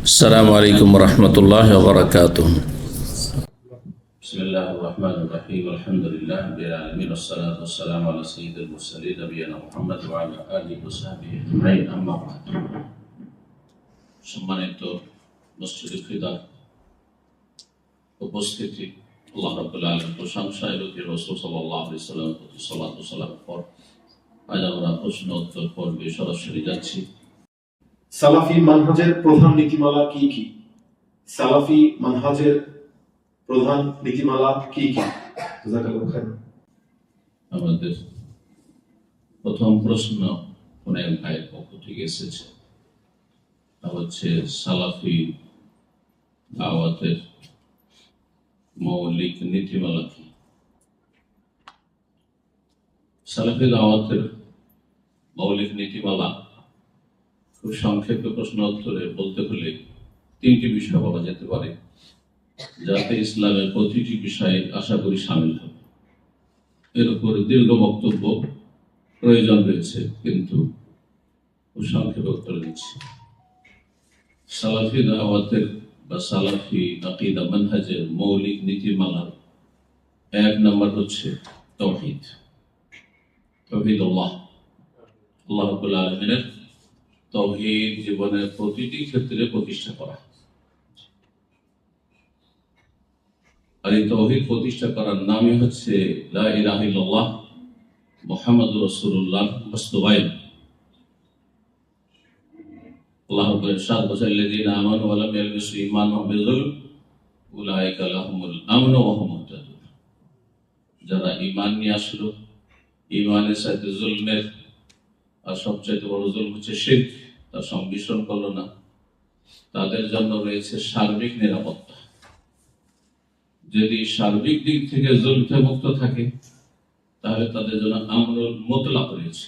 السلام عليكم ورحمة الله وبركاته. بسم الله الرحمن الرحيم الحمد لله رب العالمين والصلاة والسلام على سيد المرسلين نبينا محمد وعلى آله وصحبه أجمعين أما بعد সম্মানিত মসজিদে ফিদার উপস্থিতি, আল্লাহ রাব্বুল আলামিনের প্রশংসা এবং রাসূল সাল্লাল্লাহু আলাইহি ওয়াসাল্লামের প্রতি সালাত ও সালাম পর আজ আমরা প্রশ্ন উত্তর পর্বে সরাসরি যাচ্ছি। সালাফি মানহাজের প্রধান নীতিমালা কি কি? সালাফি মানহাজের প্রধান নীতিমালা কি কি? জাযাকাল্লাহু খাইরান। আমাদের প্রথম প্রশ্ন কোন এক ভাইয়ের পক্ষ থেকে এসেছে, তা হচ্ছে সালাফি দাওয়াতের মৌলিক নীতিমালা কি? সালাফি দাওয়াতের মৌলিক নীতিমালা খুব সংক্ষেপে প্রশ্ন উত্তরে বলতে হলে তিনটি বিষয় বলা যেতে পারে, যাতে ইসলামের প্রতিটি বিষয়ে আশা করি সামিল হবে। এর উপর দীর্ঘ বক্তব্য প্রয়োজন রয়েছে, কিন্তু খুব সংক্ষেপে উত্তর দিচ্ছি। সালাফি দাওয়াতের বা সালাফি আকীদা মানহাজের মৌলিক নীতিমালার এক নম্বর হচ্ছে তাওহীদ। তাওহীদ আল্লাহ রাব্বুল আলামিনের তাওহীদ জীবনের প্রতিটি ক্ষেত্রে প্রতিষ্ঠা করা। আর এই তাওহীদ প্রতিষ্ঠা করার নামই হচ্ছে লা ইলাহা ইল্লাল্লাহ মুহাম্মাদুর রাসূলুল্লাহ বাস্তবায়ন। আল্লাহ রাব্বুল ইরশাদ করেছেন, আল্লাযীনা আমানু ওয়া লাম ইয়ালবিসু ঈমানাহুম বিযুলম উলাইকা লাহুমুল আমনু ওয়া হুম মুহতাদুন। যারা ঈমান নিয়ে আসলো, ঈমানের সাথে জুলমের আর সবচেয়ে বড় জুলম হচ্ছে শিরক, তার সংমিশ্রণ করলো না, তাদের জন্য রয়েছে সার্বিক নিরাপত্তা। যদি সার্বিক দিক থেকে জুলমে মুক্ত থাকে, তাহলে তাদের জন্য আমরুল মুতলাক রয়েছে,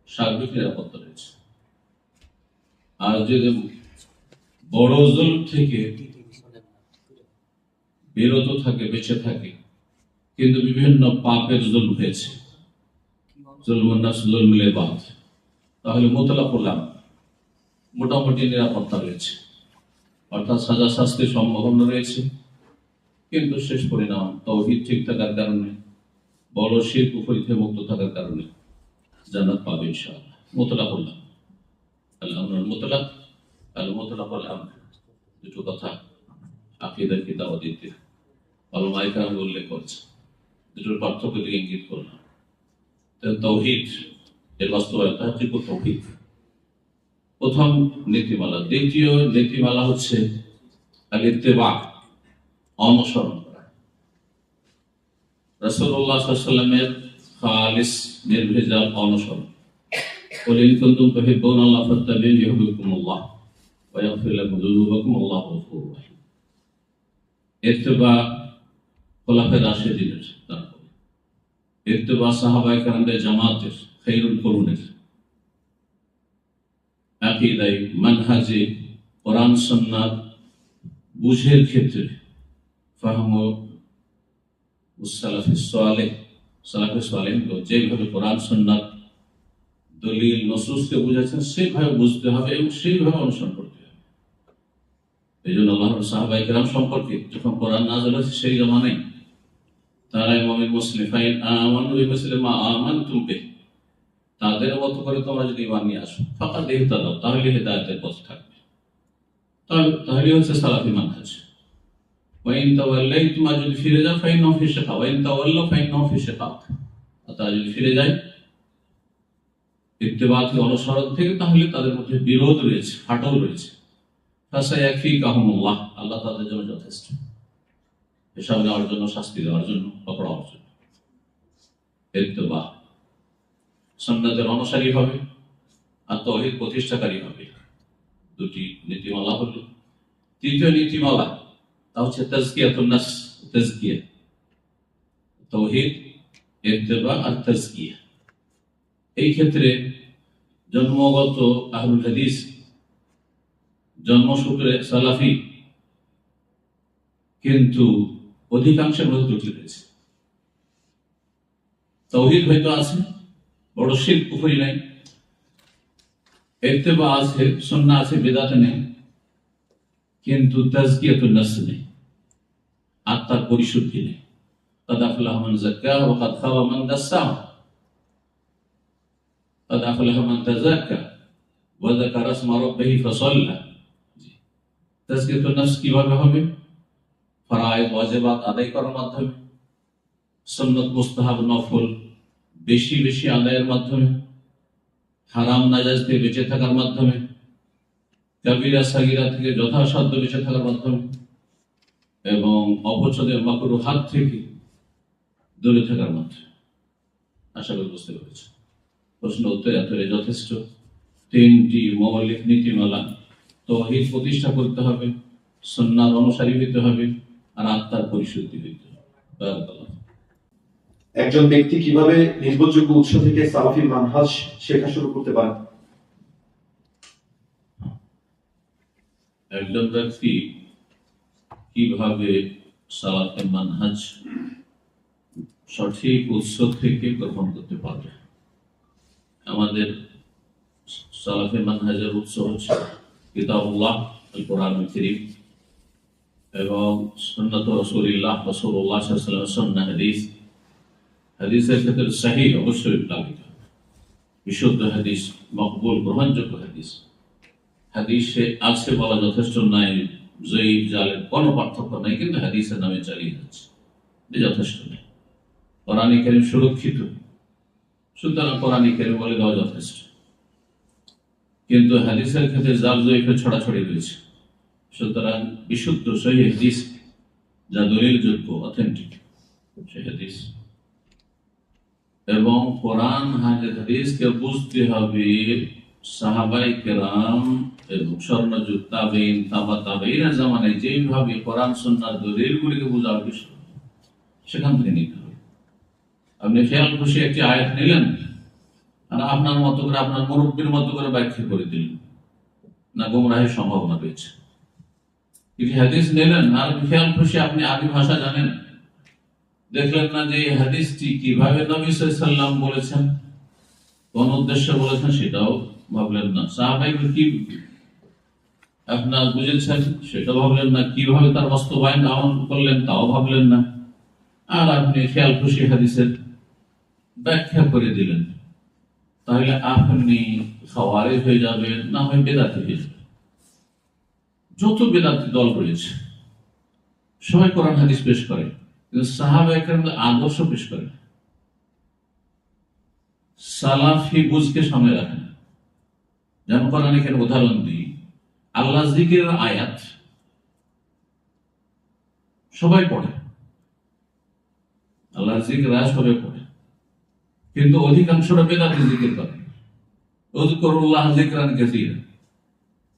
সার্বিক নিরাপত্তা রয়েছে। আর যদি বড় জুলম থেকে বিরত থাকে, বেঁচে থাকে, কিন্তু বিভিন্ন পাপের জুলম হয়েছে, জুলমুন নাফস জুলমুল ইবাদ, তাহলে মুতলাক করলাম, মোটামুটি নিরাপত্তা রয়েছে, অর্থাৎ সাজা শাস্তির সম্ভাবনা রয়েছে, কিন্তু শেষ পরিণাম তাওহীদ ঠিক থাকার কারণে, বড় শিরক কুফর থেকে মুক্ত থাকার কারণে জান্নাত পাবে ইনশাআল্লাহ। মুতলাক করলাম, আল আমরুল মুতলাক, আল মুতলাকুল আমর, দুটো কথা আকীদার কিতাব দিতে উলামায়ে কেরাম উল্লেখ করেছে, দুটোর পার্থক্য দিকে ইঙ্গিত করলাম। তাওহীদ এর বাস্তবায়ন হচ্ছে তাওহীদ প্রথম নীতিমালা। দ্বিতীয় নীতিমালা হচ্ছে আল ইত্তিবা, অনুসরণ করা। রাসূলুল্লাহ সাল্লাল্লাহু আলাইহি ওয়াসাল্লামের খালিস নির্ভেজাল অনুসরণ। কুল ইন কুনতুম তুহিব্বুনাল্লাহ ফাত্তাবি'উনি ইউহিব্বুকুমুল্লাহ ওয়া ইয়াগফির লাকুম যুনুবাকুম আল্লাহু গফুরুর রাহিম। ইত্তিবা খোলাফায়ে রাশিদিনের, তারপরে ইত্তিবা সাহাবায়ে কেরামদের জামাতের, খায়রুল কুরুনের। আকীদায় মানহাজে কোরআন সুন্নাত বুঝের ক্ষেত্রে ফাহমু সালাফিস সালেহ, সালাফিস সালেহ যেভাবে কোরআন সুন্নাত দলিল নসুসকে বুঝেছেন সেইভাবে বুঝতে হবে এবং সেইভাবে অনুসরণ করতে হবে। এই জন্য আল্লাহর সাহাবায়ে কেরাম সম্পর্কে যখন কোরআন নাযিল হয়েছে সেই জামানায় তারা মুমিন মুসলিম ফাইন আমানু বিমিসলি মা আমানতুম বিহি, তাদের মতো করে তোমরা যদি ঈমান নিয়ে আসো ফাকাদ ইহতাদাউ, তাহলে হিদায়াতের পথ থাকবে, তাহলে হচ্ছে সালাফি মানহাজ। ওয়া ইন তাওয়াল্লাইতুম, যদি ফিরে যাও ফাইন্নাহু ফি শিকাক, ওয়া ইন তাওয়াল্লাউ ফাইন্নাহু ফি শিকাক, তারা যদি ফিরে যায় ইত্তিবা অনুসরণ থেকে, তাহলে তাদের মধ্যে বিরোধ রয়েছে, ফাটল রয়েছে। ফাসায়াকফিকাহুমুল্লাহ, আল্লাহ তাদের জন্য যথেষ্ট, হিসাব নেওয়ার জন্য, শাস্তি দেওয়ার জন্য, পকড়ানোর জন্য। ইত্তিবা সুন্নাতের অনুসারী হবে আর তাওহীদ প্রতিষ্ঠাকারী হবে, দুটি নীতিমালা হলো। তৃতীয় নীতিমালা তা হচ্ছে তাজকিয়াতুন নাফস, তাজকিয়া, তাওহীদ, ইত্তিবা আর তাজকিয়া। এই ক্ষেত্রে জন্মগত আহলুল হাদিস, জন্মসূত্রে সালাফি, কিন্তু অধিকাংশের মধ্যে ত্রুটি রয়েছে। তাওহীদ হয়তো আছে, বড় শিরক কুফরি নাই, ইত্তেবা আছে, সুন্নাহ আছে, বিদআত নেই, কিন্তু তাজকিয়াতুন নাফস নেই, আত্মার পরিশুদ্ধি নেই। قد أفلح من زكاها وقد خاب من دساها قد أفلح من تزكى وذكر اسم ربه فصلى। তাজকিয়াতুন নাফস কিভাবে হবে? ফরআয়েদ ওয়াজিবাত আদায় করার মাধ্যমে, সুন্নাত মুস্তাহাব নফল বেশি বেশি আদায়ের মাধ্যমে, হারাম নাজায়েজ থেকে বেঁচে থাকার মাধ্যমে, কাবিরা সাগীরা থেকে যথাসাধ্য বেঁচে থাকার মাধ্যমে, এবং অপছন্দের মাকরুহাত থেকে দূরে থাকার মাধ্যমে। আশা করি বুঝতে পেরেছি। প্রশ্ন উত্তর এতটাই যথেষ্ট। 3টি মৌলিক নীতিমালা, তাওহীদ প্রতিষ্ঠা করতে হবে, সুন্নাহর অনুসারী হতে হবে, আর আত্মার পরিশুদ্ধি হতে হবে। বারাকাল্লাহ। একজন ব্যক্তি কিভাবে নির্ভরযোগ্য উৎস থেকে সালাফি মানহাজ শেখা শুরু করতে পারেন? একজন ব্যক্তি কিভাবে সালাফি মানহাজ সঠিক উৎস থেকে গ্রহণ করতে পারবে? আমাদের সালাফি মানহাজের উৎস হচ্ছে কিতাবুল্লাহ, আল কোরআনুল কারীম, এবং সুন্নাত রাসূলুল্লাহ সাল্লাল্লাহু আলাইহি ওয়াসাল্লামের সুন্নাহ হাদিস। হাদিসের ক্ষেত্রে সহিহ অবশ্যই লাগবে, বিশুদ্ধ হাদিস, মকবুল গ্রহণযোগ্য হাদিস। হাদিসে আছে বলা যথেষ্ট নাই, জয়ীফ জালের কোনো পার্থক্য নাই, কিন্তু হাদিসের নামে চালিয়ে যাচ্ছে, যথেষ্ট নেই। কোরআনে কারীম সুরক্ষিত, সুতরাং কোরআনে কারীম বলে দেওয়া যথেষ্ট। কিন্তু হাদিসের ক্ষেত্রে জাল জয়ীফের ছড়াছড়ি রয়েছে, সুতরাং বিশুদ্ধ সহিহ হাদিস যা দলিলযোগ্য অথেন্টিক সেই হাদিস, এবং কোরআন হাদিসকে বুঝতে হবে সাহাবায়ে কেরাম এবং স্বর্ণযুগ তাবেঈন, তাবা তাবেঈনের জামানায় যেভাবে কোরআন সুন্নাহর দলিলগুলিকে বোঝার বিষয়, সেখান থেকে নিতে হবে। আপনি খেয়াল খুশি একটি আয়াত নিলেন আর আপনার মতো করে, আপনার মুরব্বীর মতো করে ব্যাখ্যা করে দিলেন, না গুমরাহির সম্ভাবনা রয়েছে। একটি হাদিস নিলেন আর খেয়াল খুশি আপনি আরবি ভাষা জানেন, দেখলেন না যে এই হাদিসটি কিভাবে নবী সাল্লাল্লাহু আলাইহি ওয়াসাল্লাম বলেছেন, কোন উদ্দেশ্যে বলেছেন সেটাও ভাবলেন না। সাহাবায়ে কি আপনার বুঝেছেন সেটা ভাবলেন না, কিভাবে তার বাস্তবায়ন আমল করলেন তাও ভাবলেন না, আর আপনি খেয়াল খুশি হাদিসের ব্যাখ্যা করে দিলেন। তাহলে আপনি খাওয়ারিজ হয়ে যাবেন, না হয় বেদাতি হয়ে যাবেন। যত বেদাতি দল রয়েছে সবাই কোরআন হাদিস পেশ করে, কিন্তু সাহাবায়ে কেরামদের আদর্শ পেশ করে, সালাফি বুঝকে সামনে রাখেন। যেমন কোরআনে কেন উদাহরণ দিই, আল্লাহ জিকিরের আয়াত সবাই পড়ে, আল্লাহ জিকির আয়াত সবাই পড়ে, কিন্তু অধিকাংশরা বেদাতি জিকির করে। উযকুরুল্লাহ যিকরান কাসীরা,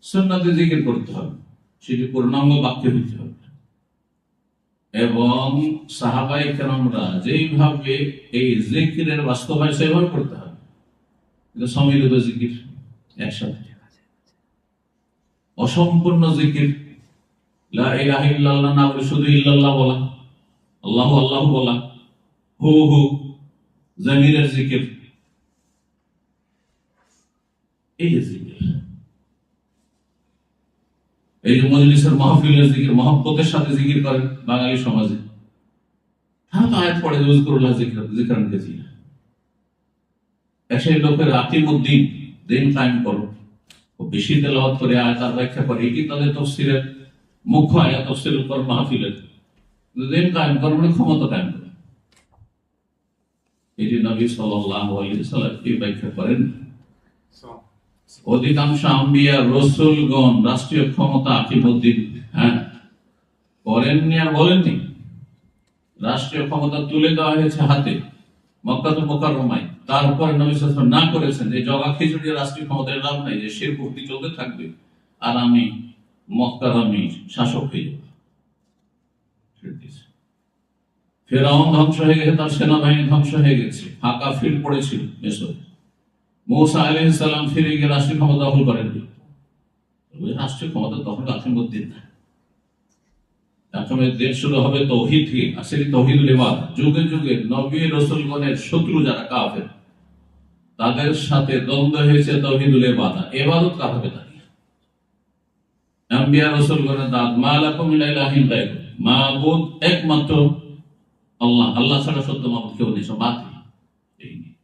সুন্নাতে জিকির করতে হবে, সেটি পূর্ণাঙ্গ বাক্যে হইতে হবে। এবং সাহাবায়ে কেরামরা যেইভাবে এই জিকিরের বাস্তবায়ন সেভাবে করতে হবে, কিন্তু সম্মিলিত জিকির একসাথে, অসম্পূর্ণ জিকির, লা ইলাহা ইল্লাল্লাহ না বলে শুধু ইল্লাল্লাহ বলা, আল্লাহু আল্লাহু বলা, হু হু জামিরের জিকির, এই যে জিকির, এই যে মজলিসের মাহফিলের জিকির, মহব্বতের সাথে জিকির করেন বাঙালি সমাজে, তারা তো আয়াত পড়ে উযকুরুল্লাহ যিকরান কাসীরা। সেই লোকের আকিমুদ্দিন, দিন কায়েম করো, বেশি তেলাওয়াত করে আয়াত আর ব্যাখ্যা করে, এটি তাদের তাফসীরের মুখ্য আয়াত, তাফসীরুল কোরআন মাহফিলের দিন কায়েম করো মানে ক্ষমতা কায়েম করে। এটি নবী সাল্লাল্লাহু আলাইহি ওয়াসাল্লাম কি ব্যাখ্যা করেন? অধিকাংশ আম্বিয়া রাসূলগণ রাষ্ট্রীয় ক্ষমতা আকিমুদ্দিন করেননি আর বলেননি। রাষ্ট্রীয় ক্ষমতা তুলে দেওয়া হয়েছে হাতে মক্কাতুল মুকাররমায়, তারপর নবী সাল্লাল্লাহু আলাইহি ওয়াসাল্লাম না করেছেন যে জগা খিচুড়ি রাষ্ট্রীয় ক্ষমতার লাভ নাই, যে শিরক ভক্তি চলতে থাকবে আর আমি মক্কার আমি শাসক হয়ে যাব। ফেরাউন ধ্বংস হয়ে গেছে, তার সেনাবাহিনী ধ্বংস হয়ে গেছে, ফাঁকা ফিল্ড পড়েছিল মিশরে। মূসা আলাইহিস সালাম ফিরে গিয়ে রাষ্ট্রীয় ক্ষমতা দখল করেন। রাষ্ট্রীয় ক্ষমতা তখন আকিমুদ্দিন না, দেশ শুরু হবে তাওহীদ থেকে, আসলে তাওহীদুল ইবাদ। যুগে যুগে নবী রাসূলগণের শত্রু যারা কাফের, তাদের সাথে দ্বন্দ্ব হয়েছে তাওহীদুল ইবাদত। ইবাদত কার হবে? আম্বিয়া রাসূলগণের দাওয়াত, মা লাকুম মিন ইলাহিন গায়রু, মাবুদ একমাত্র আল্লাহ, আল্লাহ ছাড়া সত্য মাবুদ কেউ নেই, সব বাতিল। এই নিয়ে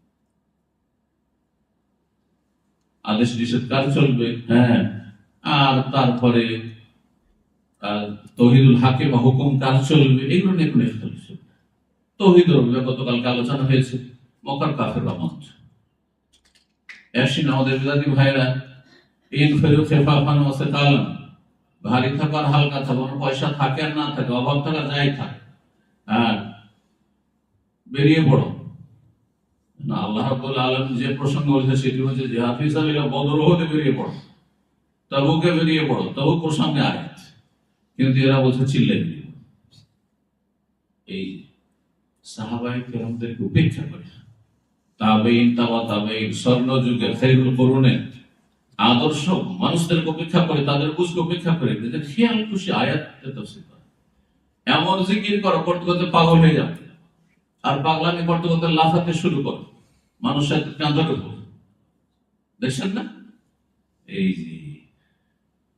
আদেশ নিষেধ কার চলবে? হ্যাঁ। আর তারপরে তৌহিদুল হাকে বা হুকুম কার চলবে? এগুলো নিয়ে কোনো ইখতিলাফ চলবে। তৌহিদের ব্যাপারে গতকালকে আলোচনা হয়েছে, মক্কার কাফেররা মত আমাদের বিদাতি ভাইরা ইন ফেরু খেফাফান ওয়া সিকালান, ভারী থাকার হালকা থাকার, পয়সা থাকে আর না থাকে, অভাব থাকা যাই থাকে, আর বেরিয়ে পড়ো না। আল্লাহ রাব্বুল আলামিন যে প্রসঙ্গ বলেছে সেটি হচ্ছে জিহাদ ফি সাবিলিল্লাহ, বদর হতে বেরিয়ে পড়ো, তাবুকে বেরিয়ে পড়ো, তাবুক প্রসঙ্গে আয়াত। কিন্তু এরা বলছে চিল্লাই বেরিয়ে পড়ো। এই সাহাবায়ে কেরামদেরকে উপেক্ষা করে তাবেঈন, তাবা তাবেঈন, স্বর্ণ যুগের খায়রুল কুরুনের আদর্শ মানুষদেরকে উপেক্ষা করে, তাদের বুঝকে উপেক্ষা করে খেয়াল খুশি আয়াত তাফসীর করে, এমন জিকির করো করতে করতে পাগল হয়ে যাবে, আর পাগলামি করতে করতে লাফাতে শুরু করো, মানুষের কাঁদতে করবো। দেখছেন না? এই যে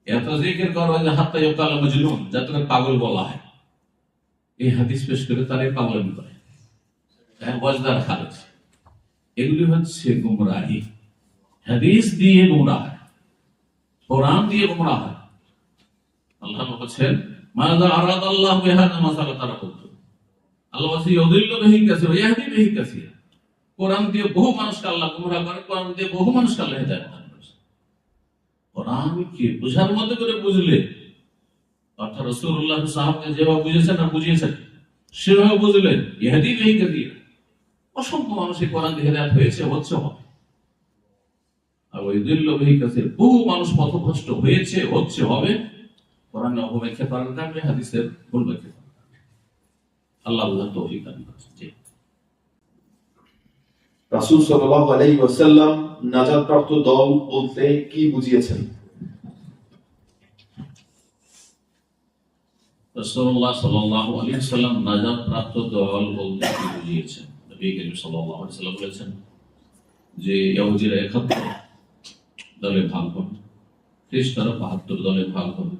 এত জিকির করো যে হাত্তা ইউকাল মাজনুন, যাতে পাগল বলা হয়। এই হাদিস পেশ করে তারাই পাগলামি করে, বজদার খালেজ। এগুলি হচ্ছে গুমরাহি। হাদিস দিয়ে গুমরাহ, কোরআন দিয়ে গুমরাহ। আল্লাহ বলেছেন মাযা আরাদাল্লাহু বিহাযা মাসালা তারাকুতু, আল্লাহ বলেছে ইউদিল্লু বিহি কাসীরা ওয়া ইয়াহদি বিহি কাসীরা। কোরআন দিয়ে বহু মানুষকে আল্লাহ গুমরাহ করে, কোরআন দিয়ে বহু মানুষকে আল্লাহ হিদায়াত দান করেছে। কোরআনকে বুঝার মতো করে বুঝলে, অর্থাৎ রাসূলুল্লাহ সাহাবাকে যেভাবে বুঝেছেন আর বুঝিয়েছেন সেভাবে বুঝলে, ইয়াহদি বিহি কাসীরা, অসংখ্য মানুষের কোরআন দিয়ে হিদায়াত হয়েছে, হচ্ছে, হবে। আর ওই ইউদিল্লু বিহি কাসীরা, বহু মানুষ পথভ্রষ্ট হয়েছে, হচ্ছে, হবে। কোরআনে অপব্যাখ্যা করার কারণে, হাদিসের ভুল ব্যাখ্যা করার কারণে। আল্লাহ বুঝার তৌফিক দান করেন। রাসূল সাল্লাল্লাহু আলাইহি ওয়াসাল্লাম নাজাতপ্রাপ্ত দল বলতে কি বুঝিয়েছেন? রাসূলুল্লাহ সাল্লাল্লাহু আলাইহি ওয়াসাল্লাম নাজাতপ্রাপ্ত দল বলতে কি বুঝিয়েছেন? নবী করিম সাল্লাল্লাহু আলাইহি ওয়াসাল্লাম বলেছেন যে ইহুদিরা ৭১ দলে ভাগ হবে, খ্রিস্টানরা ৭২ দলে ভাগ হবে,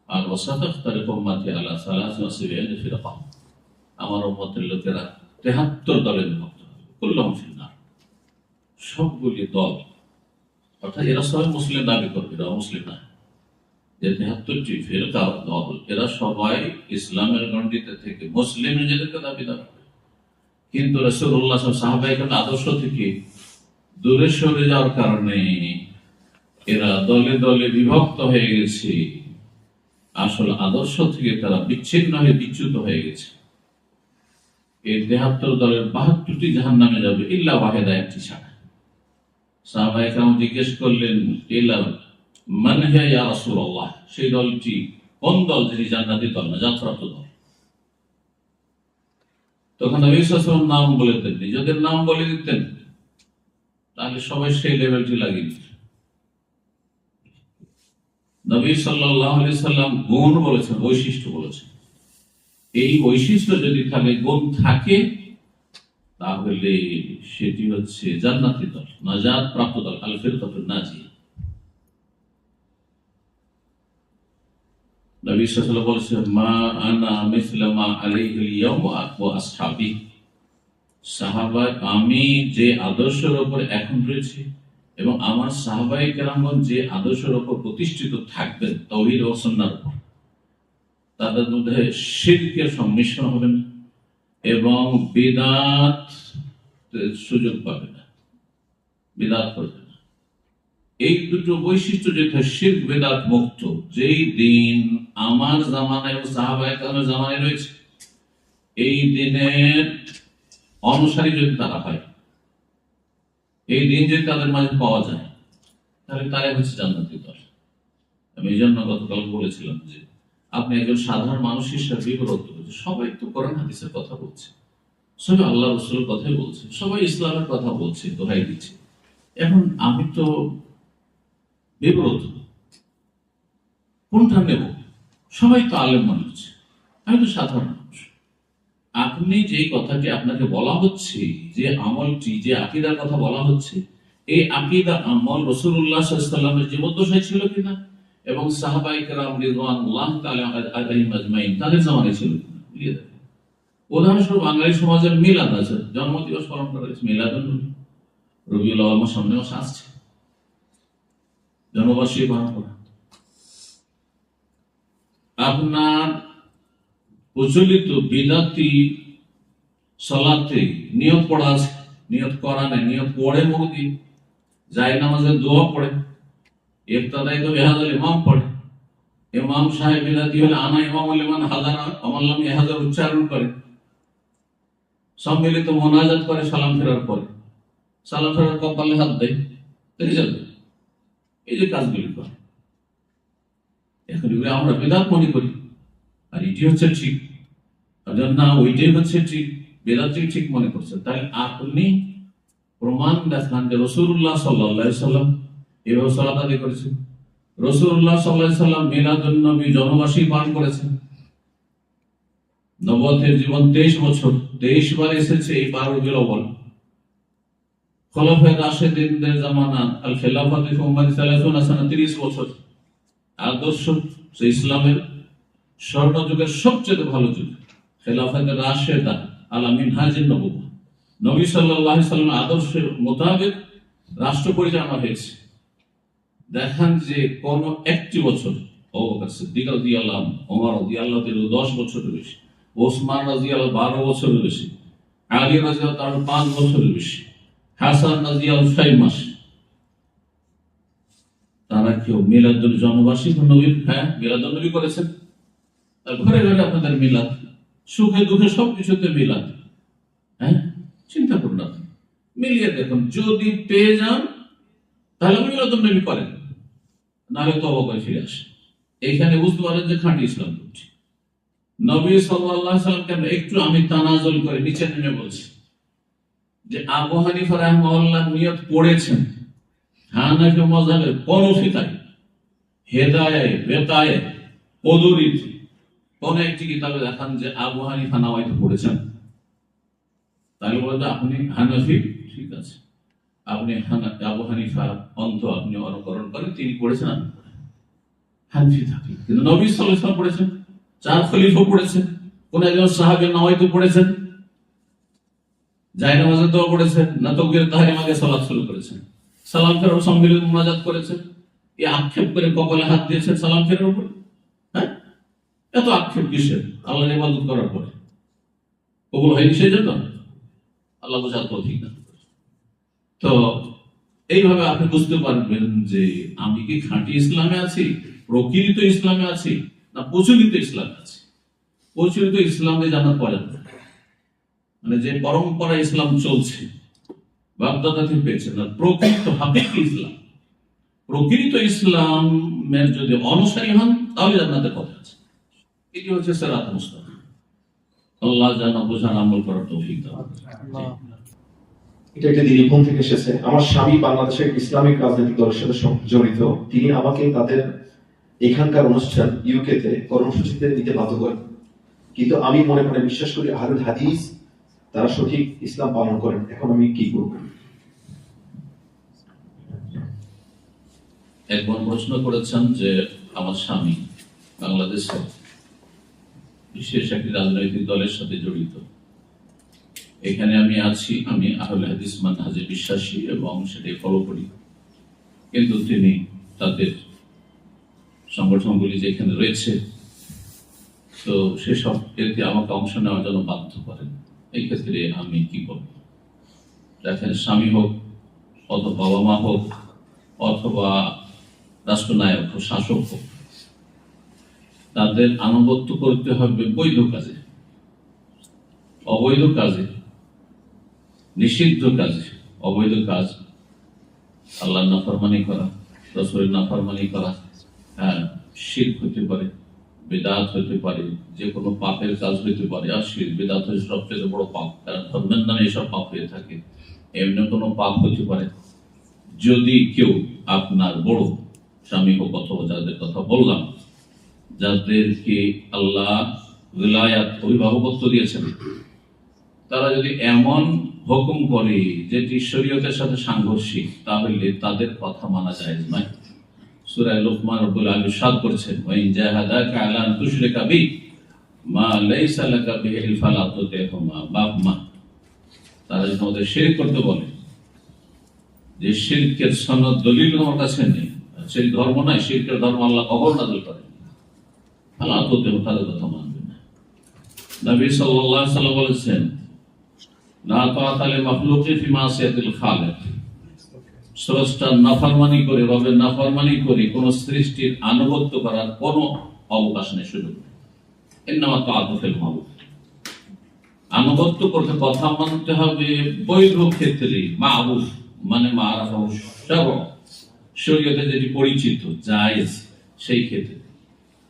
আর ওয়াসাতাখতারিকু উম্মতি আলা ৭৩ ফিরকা, আমার উম্মতের লোকেরা ৭৩ দলে বিভক্ত হবে, কুল্লুহুম ফিন্নার, সবগুলি দল। অর্থাৎ এরা সবাই মুসলিম দাবি করবে, এরা মুসলিম না। যে ৭৩টি ফিরকা দল, এরা সবাই ইসলামের গণ্ডিতে থেকে মুসলিম নিজেদেরকে দাবিদার করে, কিন্তু রাসূলুল্লাহ সাহাবায়ে কেরামের আদর্শ থেকে দূরে সরে যাওয়ার কারণে এরা দলে দলে বিভক্ত হয়ে গেছে। আসল আদর্শ থেকে তারা বিচ্ছিন্ন হয়ে বিচ্যুত হয়ে গেছে। এই ৭৩ দলের ৭২টি জাহান্নামে যাবে, ইল্লা ওয়াহিদা, একটি ছাড়া। সাহাবায়ে কেরাম জিজ্ঞেস করলেন, ইল্লা মান হিয়া ইয়া রাসূলুল্লাহ, সেই দলটি কোন দল যিনি জান্নাতি দল, নাজাতপ্রাপ্ত দল? তখন নবী সাল্লাল্লাহু আলাইহি ওয়াসাল্লাম নাম বলে দিতেন, নিজেদের নাম বলে দিতেন, তাহলে সবাই সেই লেভেলটি লাগিয়ে দিত। নবী সাল্লাল্লাহু আলাইহি ওয়াসাল্লাম গুণ বলেছেন, বৈশিষ্ট্য বলেছেন। এই বৈশিষ্ট্য যদি থাকে, গুণ থাকে, তাহলে সেটি হচ্ছে জান্নাতি দল, নাজাত প্রাপ্ত দল, আল ফিরকাতুন নাজিয়া। নবী সাল্লাল্লাহু আলাইহি ওয়াসাল্লাম বলেছেন মা আনা মিসলা মা আলাইহিল ইয়াওমা ওয়া আসহাবি, সাহাবা, আমি যে আদর্শের উপর এখন রয়েছি এবং আমার সাহাবায়ে কেরামগণ যে আদর্শের উপর প্রতিষ্ঠিত থাকবেন, তাওহীদ ও সুন্নাহর উপর, তাদের মধ্যে শিরকের সংমিশ্রণ হবে না এবং বিদআত সুযোগ পাবে না, বিদআত করবে না। এই দুটো বৈশিষ্ট্য যেটা শিরক বিদআত মুক্ত, যেই দিন আমার জামানায় ও সাহাবায়ে কেরামের জামানায় রয়েছে, এই দিনের অনুসারী যদি তারা হয়, এই দিন যদি তাদের মাঝে পাওয়া যায়, তাহলে তারাই হচ্ছে জান্নাতি দল। আমি এই জন্য গতকাল বলেছিলাম যে আপনি একজন সাধারণ মানুষ হিসেবে বিব্রত হচ্ছে, সবাই তো কোরআন হাদিসের কথা বলছে, সবাই আল্লাহ রাসূলের কথাই বলছে, সবাই ইসলামের কথা বলছে, দোহাই দিচ্ছে। এখন আমি তো বিব্রত, কোনটা নেব? সবাই তো আলেম মানুষ, আমি তো সাধারণ মানুষ। আপনি যে কথাটি আপনাকে বলা হচ্ছে, যে আমলটি, যে আকীদার কথা বলা হচ্ছে, এই আকীদা আমল রাসূলুল্লাহ সাল্লাল্লাহু আলাইহি ওয়াসাল্লামের জীবদ্দশায় ছিল কিনা এবং সাহাবায়ে কেরাম রিদওয়ানুল্লাহ তাআলা আলাইহিম আজমাইন তাদের জামানায় ছিল। উদাহরণস্বরূপ বাঙালি সমাজের মিলাদ আছে, জন্মদিবস পালন করা হয়েছে, মিলাদুন নবী, রবিউল আউয়াল মাস সামনে মাস আসছে, জন্মবার্ষিকী পালন করা। আপনার প্রচলিত বিদাতি সালাতে নিয়ত পড়া আছে, নিয়ত করা নেই, নিয়ত পড়ে মুহূর্তে যায় নামাজের দোয়া পড়ে, ইফতাদাই তো বিহাদাল ইমাম পড়ে, ইমাম সাহেব বিদাতি হলে আনা ইমাম লিমান হাজার আমাল্লাম ইহাজার উচ্চারণ করে, সম্মিলিত মোনাজাত করে সালাম ফেরার পরে, সালাম ফেরার কপালে হাত দেয়, দেখে যাবে এই যে কাজগুলি করে। এখন আমরা বেদাত মনে করি, আর এটি হচ্ছে ঠিক, না ওইটাই হচ্ছে ঠিক, বেদাতই ঠিক মনে করছে। তাই আপনি প্রমাণ দেখান যে রাসূলুল্লাহ সাল্লাল্লাহু আলাইহি সাল্লাম এভাবে সালাত আদায় করেছেন, রাসূলুল্লাহ সাল্লাল্লাহু আলাইহি সাল্লাম মিলাদুন নবী জন্মবার্ষিকী পালন করেছেন। নবুয়তের জীবন 23 বছর, 23 বার এসেছে এই 12 রবিউল আউয়াল। খোলাফায়ে রাশিদিনদের জামানা আল খিলাফাতে উম্মতি 30 সানা, 30 বছর। আদর্শ ইসলামের স্বর্ণ যুগের সবচেয়ে ভালো যুগ, খেলাফতে রাশেদা আলা মিনহাজিন নবুওয়া, নবী সাল্লাল্লাহু আলাইহি সাল্লামের আদর্শের মোতাবেক রাষ্ট্র পরিচালনা হয়েছে। দেখান যে কোন একটি বছর আবু বকর সিদ্দিক রাদিয়াল্লাহু আনহু, ওমর রাদিয়াল্লাহু তাআলা 10 বছরের বেশি, ওসমান রাদিয়াল্লাহু 12 বছরের বেশি, আলী রাদিয়াল্লাহু তাআলা 5 বছরের বেশি, হাসান রাদিয়াল্লাহু 6 মাস। তারা কেউ মিলাদুল জন্মবার্ষিকী নবীর মিলাদুন নবী করেছেন। ঘরে ঘরে আপনাদের মিলাদ, সুখে দুঃখে সবকিছুতে মিলাদ। চিন্তা করুন, আপনি মিলিয়ে দেখুন, যদি পেয়ে যান তাহলে মিলাদুন নবী করেন, নাহলে তওবা করে ফিরে আসে। এইখানে বুঝতে পারেন যে খাঁটি ইসলাম করছি। নবী সাল্লাল্লাহু আলাইহি সাল্লাম কেন একটু আমি তানাজুল করে নিচে নেমে বলছি যে আবু হানিফা রাহিমাহুল্লাহ নিয়ত পড়েছেন হানাফি মাযহাবের কোন ফিকায়, হেদায়ে, বেতায়ে, কদরিত কোন একটি কিতাবে দেখান যে আবু হানিফা নাওয়াইতে পড়েছেন। তাহলে বলতে আপনি হানাফি, ঠিক আছে, আপনি আবু হানিফা অন্ত আপনি অনুকরণ করেন, তিনি পড়েছেন, আপনি হানাফি থাকি। কিন্তু নবী সাল্লাল্লাহু আলাইহি ওয়াসাল্লাম পড়েছেন, 4 খলিফা পড়েছেন, কোন একজন সাহাবী নাওয়াইতে পড়েছেন, জায়নামাজে দোয়া পড়েছেন, না তাকবীর তাহরিম আগে সালাত শুরু করেছেন, সালাম ফেরার সম্মিলিত মুনাজাত করেছেন, এই আক্ষেপ করে কপালে হাত দিয়েছেন সালাম ফেরার উপরে। এত আক্ষেপ কিসের? আল্লাহর ইবাদত করার পরে কবুল হয়নি সেই জন্য? আল্লাহ বোঝার তৌফিক দান করেন। তো এইভাবে আপনি বুঝতে পারবেন যে আমি কি খাঁটি ইসলামে আছি, প্রকৃত ইসলামে আছি, না প্রচলিত ইসলামে আছি। প্রচলিত ইসলামে জানার পরে মানে যে পরম্পরা ইসলাম চলছে বাগদাদ থেকে পেয়েছেন, না প্রকৃত হাকিকি ইসলাম, প্রকৃত ইসলামের যদি অনুসারী হন তাহলে জান্নাতের পথে আছে। এটি হচ্ছে সিরাত মুস্তাকিম। আল্লাহ যেন বোঝার আমল করার তৌফিক দান করেন। এটা একটা দিলীপন থেকে এসেছে। আমার স্বামী বাংলাদেশের ইসলামিক রাজনৈতিক দলের সাথে জড়িত। তিনি আমাকে তাদের এখানকার অনুষ্ঠান ইউকেতে কর্মসূচিতে নিতে বাধ্য করেন, কিন্তু আমি মনে মনে বিশ্বাস করি আহলুল হাদিস তারা সঠিক ইসলাম পালন করেন। এখন আমি কি করব? একবার প্রশ্ন করেছেন যে আমার স্বামী বাংলাদেশে বিশেষ একটি রাজনৈতিক দলের সাথে জড়িত, এখানে আমি আছি, আমি আহলে হাদিস মানহাজে বিশ্বাসী এবং সেটাই ফলো করি, কিন্তু তিনি তাদের সংগঠনগুলি যেখানে রয়েছে তো সেসব এতে আমাকে অংশ নেওয়ার জন্য বাধ্য করেন। এই ক্ষেত্রে আমি কি করব? দেখেন, স্বামী হোক অথবা বাবা মা হোক অথবা রাষ্ট্রনায়ক হোক, শাসক হোক, তাদের আনুগত্য করতে হবে বৈধ কাজে, অবৈধ কাজে, নিষিদ্ধ কাজে। অবৈধ কাজ আল্লাহর নাফরমানি করা, রাসূলের নাফরমানি করা, শিরক হতে পারে, বিদআত হতে পারে, যে কোনো পাপের কাজ হতে পারে। আর শিরক বিদআত হচ্ছে সবচেয়ে বড় পাপ, কারণ ধর্মের নামে এসব পাপ হয়ে থাকে। এমনি কোনো পাপ হতে পারে। যদি কেউ আপনার বড় স্বামী হোক অথবা যাদের কথা বললাম, যাদেরকে আল্লাহ উলায়াত অভিভাবকত্ব দিয়েছেন, তারা যদি এমন হুকুম করে যেটি শরীয়তের সাথে সাংঘর্ষিক, তাহলে তাদের কথা মানা জায়েজ নয়। সূরা লুকমান রব্বুল আলামিন ইরশাদ করেছেন, ওয়া ইন জাহাদাকা আলা আন তুশরিকা বি মা লাইসা লাকা বিহি ফালা তুতিহুমা। বাপ মা তারা যদি আমাদের শিরক করতে বলে, যে শিরকের সনদ দলিল আমার কাছে নেই, সেই ধর্ম নাই, শিরকের ধর্ম আল্লাহ কখনো নাযিল করেন, ফালা তুতিহুমা, তাদের কথা মানবে না। নবী সাল্লাল্লাহু আলাইহি ওয়াসাল্লাম বলেছেন, লা তাআতা লি মাখলুকিন ফি মাসিয়াতিল খালিক। স্রষ্টার নাফরমানি করে, রবের নাফরমানি করে কোন সৃষ্টির আনুগত্য করার কোনো অবকাশ নেই, সুযোগ নেই। ইন্নামা তাআতু ফিল মারুফ। আনুগত্য করতে, কথা মানতে হবে বৈধ ক্ষেত্রে, মারুফ মানে মারাফাহু শারউ, শরীয়তে যেটি পরিচিত জায়েজ, সেই ক্ষেত্রে,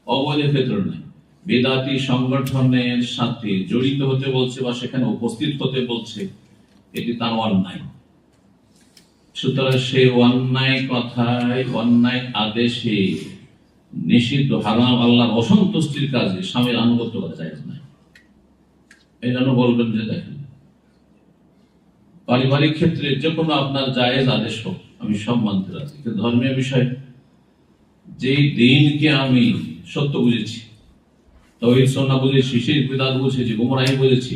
অবৈধ ক্ষেত্রে নয়। বিদআতি সংগঠনের সাথে জড়িত হতে বলছে বা সেখানে উপস্থিত হতে বলছে, এটি তার অন্যায়। সুতরাং সেই অন্যায় কথায়, অন্যায় আদেশে, নিষিদ্ধ হারাম, আল্লাহর অসন্তুষ্টির কাজে স্বামীর আনুগত্য করা জায়েজ নাই। এই জন্য বলবেন যে দেখেন, পারিবারিক ক্ষেত্রে যে কোনো আপনার জায়েজ আদেশ হোক, আমি সব মানতে রাজি, কিন্তু ধর্মীয় বিষয়, যে দিনকে আমি সত্য বুঝেছি, তাওহীদ সুন্নাহ বুঝেছি, শিরক বিদআত বুঝেছি, গুমরাহি বুঝেছি,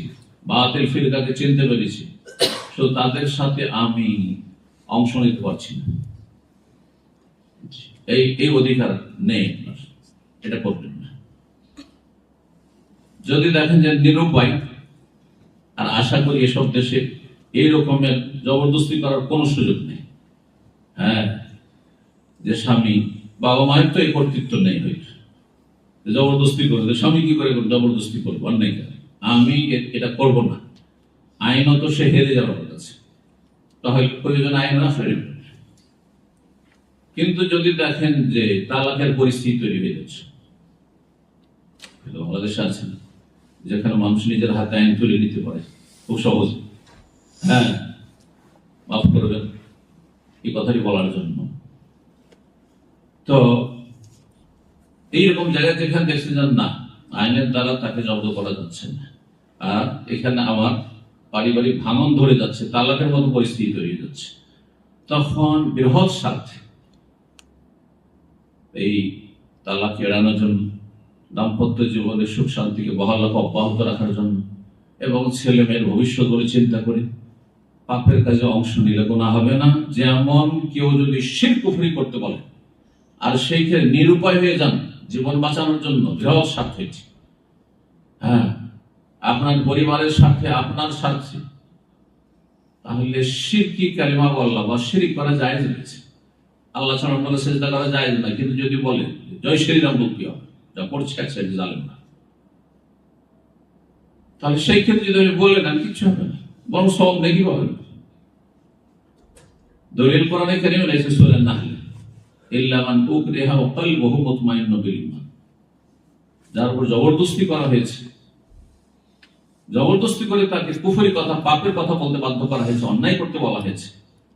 বাতিল ফিরকাকে চিনতে পেরেছি, তো তাদের সাথে আমি অংশ নিতে পারছি না, এই অধিকার নেই, এটা করবেন না। যদি দেখেন যে নিরুপায়, আর আশা করি এসব দেশে এই রকমের জবরদস্তি করার কোনো সুযোগ নেই। হ্যাঁ, যে স্বামী, বাবা মায়ের তো এই কর্তৃত্ব নেই, হয়তো জবরদস্তি করবে, স্বামী কি করে জবরদস্তি করবো, অন্যায় করে আমি এটা করব না, আইনত সে হেরে যাওয়ার কাছে, তাহলে প্রয়োজন আইন না ফেরবে। কিন্তু যদি দেখেন যে তালাকের পরিস্থিতি তৈরি হয়ে যাচ্ছে, বাংলাদেশে আছে না, যেখানে মানুষ নিজের হাতে আইন তুলে নিতে পারে খুব সহজে, হ্যাঁ, মাফ করবেন এই কথাটি বলার জন্য। তো এইরকম জায়গা যেখানে দেখছেন না, আইনের দ্বারা তাকে জব্দ করা যাচ্ছে না, আর এখানে আমার পারিবারিক ভাঙন ধরে যাচ্ছে, তালাকের মতো পরিস্থিতি তৈরি যাচ্ছে, তখন বৃহৎ স্বার্থে এই তালাক এড়ানোর জন্য, দাম্পত্য জীবনের সুখ শান্তিকে বহাল অব্যাহত রাখার জন্য, এবং ছেলে মেয়ের ভবিষ্যৎ বলে চিন্তা করে পাপের কাজে অংশ নিলে গুনাহ হবে না। যেমন কেউ যদি শিরক কুফরি করতে বলে আর সেই ক্ষেত্রে নিরুপায় হয়ে যান জীবন বাঁচানোর জন্য, বৃহৎ স্বার্থ হয়েছে, হ্যাঁ, আপনার পরিবারের সাথে, আপনার স্বার্থে, তাহলে শিরকি কালিমা বললা বা শিরক করা জায়েজ রয়েছে। আল্লাহ ছাড়া অন্য সেজদা করা জায়েজ না, কিন্তু যদি বলে জয় শ্রীরাম বল, কি হবে, যা করছে এক সাইডে জালেম না, তাহলে সেই ক্ষেত্রে যদি আমি বলে না, কিছু হবে না, বরং সব নেকি পাবে। দলিল কোরআনে কারীমে রয়েছে সূরা নাহল, ইল্লা মান উকরিহা ওয়া কলবুহু মুতমাইন্নুন বিল ঈমান। যার উপর জবরদস্তি করা হয়েছে, জবরদস্তি করে তাকে কুফরি কথা, পাপের কথা বলতে বাধ্য করা হয়েছে, অন্যায় করতে বলা হয়েছে,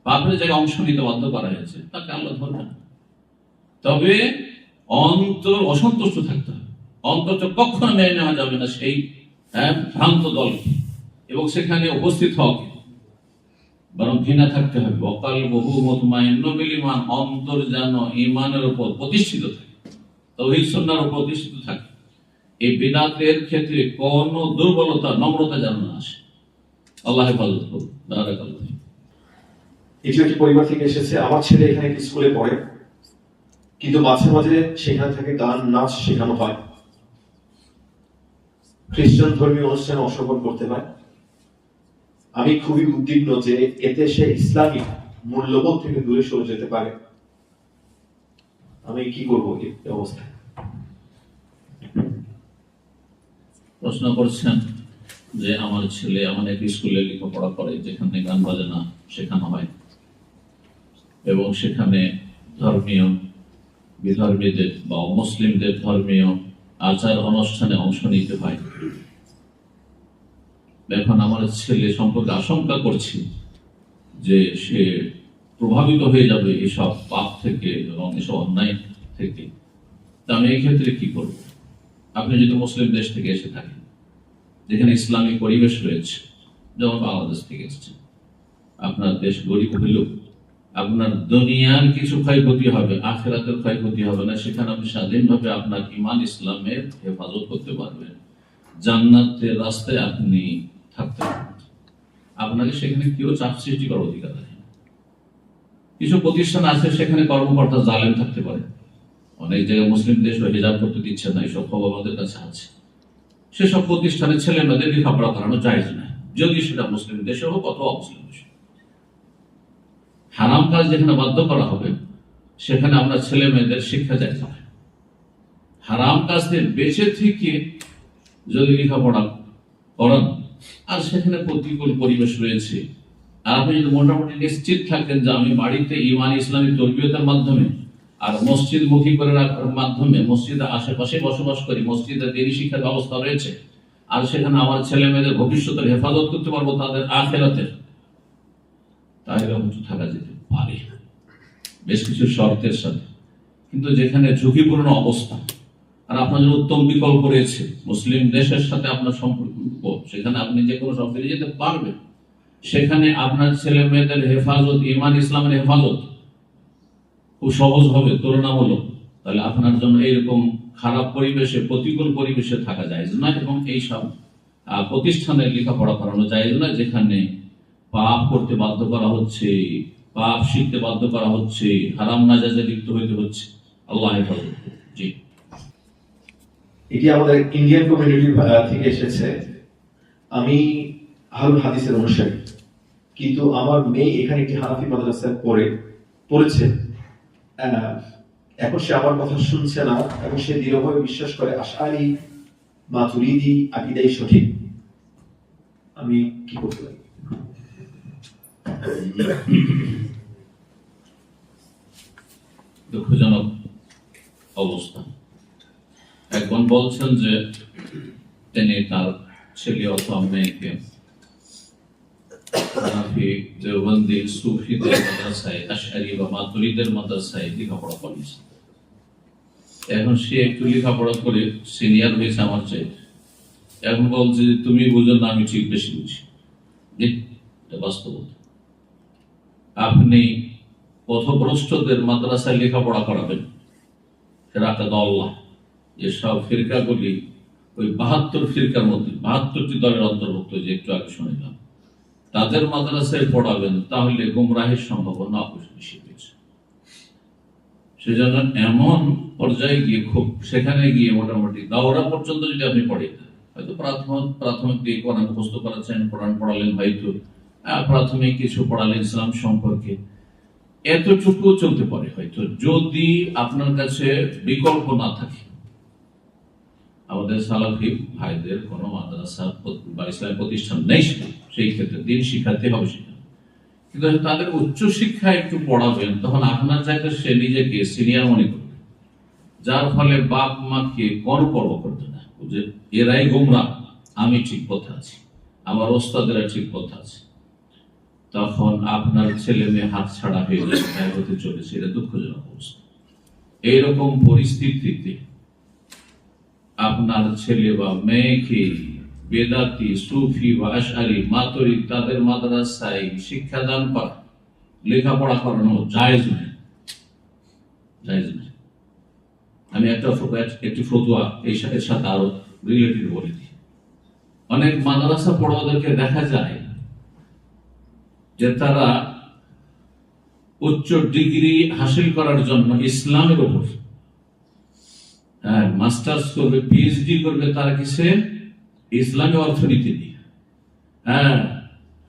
পাপের জায়গায় অংশ নিতে বাধ্য করা হয়েছে, তাকে আল্লাহ ধরবেন না। তবে অন্তর অসন্তুষ্ট থাকতে হবে, অন্তত কখনো মেনে নেওয়া যাবে না সেই ভ্রান্ত দল, এবং সেখানে উপস্থিত হওয়াকে, বরং ঘৃণা থাকতে হবে। অকাল বহু মুতমাইন্নুন বিল ঈমান, অন্তর যেন ঈমানের উপর প্রতিষ্ঠিত থাকে, তাওহীদ সুন্নাহর উপর প্রতিষ্ঠিত থাকে। এই বিদআতের ক্ষেত্রে কোন দুর্বলতা, নম্রতা যেন না আসে। আল্লাহ হেফাজত করুন। বারাকাল্লাহ। এটি একটি পরিবার থেকে এসেছে, আমার ছেলে এখানে একটি স্কুলে পড়ে, কিন্তু মাঝে মাঝে সেখানে থেকে গান নাচ শেখানো হয়, খ্রিস্টান ধর্মীয় অনুষ্ঠানে অংশগ্রহণ করতে হয়। আমি খুবই উদ্বিগ্ন যে এতে সে ইসলামী মূল্যবোধ থেকে দূরে সরে যেতে পারে। আমি কি করবো এই অবস্থায়? প্রশ্ন করছেন যে আমার ছেলে এমন একটি স্কুলে লেখাপড়া করে যেখানে গান বাজনা শেখানো হয়, এবং সেখানে ধর্মীয় বিধর্মীদের বা মুসলিমদের ধর্মীয় আচার অনুষ্ঠানে অংশ নিতে হয়। এখন আমার ছেলে সম্পর্কে আশঙ্কা করছি যে সে প্রভাবিত হয়ে যাবে এসব পাপ থেকে এবং এসব অন্যায় থেকে। তা আমি এই ক্ষেত্রে কি করব? আপনি যদি মুসলিম দেশ থেকে এসে থাকেন, যেখানে ইসলামিক পরিবেশ রয়েছে, যেমন বাংলাদেশ থেকে এসেছেন, আপনার দেশ গরিব হলেও আপনার দুনিয়ার কিছু ক্ষয়ক্ষতি হবে, আখিরাতের ক্ষয়ক্ষতি হবে না। সেখানে আপনি স্বাধীনভাবে আপনার ঈমান ইসলামের হেফাজত করতে পারবেন, জান্নাতের রাস্তায় আপনি থাকতে পারবেন। আপনাকে সেখানে কেউ চাপ সৃষ্টি করার অধিকার নেই। কিছু প্রতিষ্ঠান আছে সেখানে কর্মকর্তা জালেম থাকতে পারে, অনেক জায়গায় মুসলিম দেশ হিজাব করতে দিচ্ছে না, এইসব খবর আমাদের কাছে আছে। সেসব প্রতিষ্ঠানে ছেলে মেয়েদের লেখাপড়া করানো জায়েজ না, যদি সেটা মুসলিম দেশে হোক অথবা অমুসলিম দেশে। হারাম কাজ যেখানে বাধ্য করা হবে সেখানে আমরা ছেলে মেয়েদের শিক্ষা জায়েজ না। হারাম কাজ থেকে বেঁচে থেকে যদি লেখাপড়া করান, আর সেখানে প্রতিকূল পরিবেশ রয়েছে, আর আপনি যদি মোটামুটি নিশ্চিত থাকেন যে আমি বাড়িতে ঈমান ইসলামী তরবিয়তের মাধ্যমে আর মসজিদ মুখী করে রাখার মাধ্যমে মসজিদের আশেপাশে বসবাস করি, মসজিদে দিনী শিক্ষার ব্যবস্থা রয়েছে, আর সেখানে আমার ছেলে মেয়েদের ভবিষ্যতের হেফাজত করতে পারবো, তাদের আখিরাতের, তাহলে হয়তো থাকা যেতে পারে বেশ কিছু শর্তের সাথে। কিন্তু যেখানে ঝুঁকিপূর্ণ অবস্থা আর আপনার জন্য উত্তম বিকল্প রয়েছে, মুসলিম দেশের সাথে আপনার সম্পর্ক, সেখানে আপনি যে কোনো সব ফিরে যেতে পারবেন, সেখানে আপনার ছেলে মেয়েদের হেফাজত, ঈমান ইসলামের হেফাজত খুব সহজ হবে তুলনামূলক। তাহলে আপনার জন্য এইরকম খারাপ পরিবেশে, প্রতিকূল পরিবেশে থাকা যায় না, এবং এইসব প্রতিষ্ঠানে লেখাপড়া করানো যায় না যেখানে পাপ করতে বাধ্য করা হচ্ছে, পাপ শিখতে বাধ্য করা হচ্ছে, হারাম নাজাইজে লিপ্ত হইতে হচ্ছে। আল্লাহ হেফাজত। জি, এটি আমাদের ইন্ডিয়ান কমিউনিটি থেকে এসেছে। আমি আহলুল হাদিসের অনুসারী, কিন্তু আমার মেয়ে এখানে একটি হানাফি মাদ্রাসায় পড়েছে। এখন সে আমার কথা শুনছে না এবং সে দৃঢ়ভাবে বিশ্বাস করে আশআরি মাতুরিদি আকীদাই সঠিক। আমি কি করতে পারি? দুঃখজনক অবস্থা। একজন বলছেন যে তিনি তার ছেলে অথবা মেয়েকে হানাফি, দেওবন্দি, সুফিদের মাদ্রাসায়, আশআরি বা মাতুরিদের মাদ্রাসায় লেখাপড়া করেছে। এখন সে একটু লেখাপড়া করে সিনিয়র হয়েছে আমার চাইতে, এখন বলছে যে তুমি বুঝো না, আমি ঠিক বেশি বুঝি। বাস্তবতা, আপনি পথভ্রষ্টদের মাদ্রাসায় লেখাপড়া করাবেন, সেটা দল্লা, যেসব ফিরকাগুলি ওই 72 ফিরকার মধ্যে 72টি দলের অন্তর্ভুক্ত, যে একটু আগে শুনলাম, তাদের মাদ্রাসায় পড়াবেন, তাহলে গুমরাহের সম্ভাবনা বেশি রয়েছে। সেজন্য এমন পর্যায়ে গিয়ে, খুব সেখানে গিয়ে মোটামুটি দাওরা পর্যন্ত যদি আপনি পড়েন, হয়তো প্রাথমিক দিয়ে কোরআন মুখস্থ করাচ্ছেন, কোরআন পড়ালেন, হয়তো প্রাথমিক কিছু পড়ালেন ইসলাম সম্পর্কে, এতটুকু চলতে পারে হয়তো, যদি আপনার কাছে বিকল্প না থাকে। আমাদের সালাফি ভাইদের কোনো মাদ্রাসা বা ইসলামী প্রতিষ্ঠান নেই, সেই ক্ষেত্রে দিন শিখাতে হবে সেখানে। কিন্তু তাদের উচ্চ শিক্ষা একটু পড়াবেন, তখন আপনার চাইতে সে নিজেকে সিনিয়র মনে করবে, যার ফলে বাপ মাকে পরপর করবে না, যে এরাই গোমরাহ, আমি ঠিক পথে আছি, আমার ওস্তাদেরা ঠিক পথে আছে। তখন আপনার ছেলে মেয়ে হাত ছাড়া হয়ে যাবে, হতে চলেছে। এটা দুঃখজনক অবস্থা। এইরকম পরিস্থিতিতে আপনার ছেলে বা মেয়েকে বেদাতি, সুফি বা আশআরি, মাতুরিদ তাদের মাদ্রাসায় শিক্ষাদান করা, লেখাপড়া করানো জায়েজ নয়, জায়েজ নয়। আমি একটি ফতোয়া এর সাথে আরো রিলেটেড বলে দিই। অনেক মাদ্রাসা পড়ুয়াদেরকে দেখা যায় যে তারা উচ্চ ডিগ্রি হাসিল করার জন্য ইসলামের উপর মাস্টার্স করবে, পিএইচডি করবে, তারা কিসে? ইসলামী অর্থনীতি নিয়ে,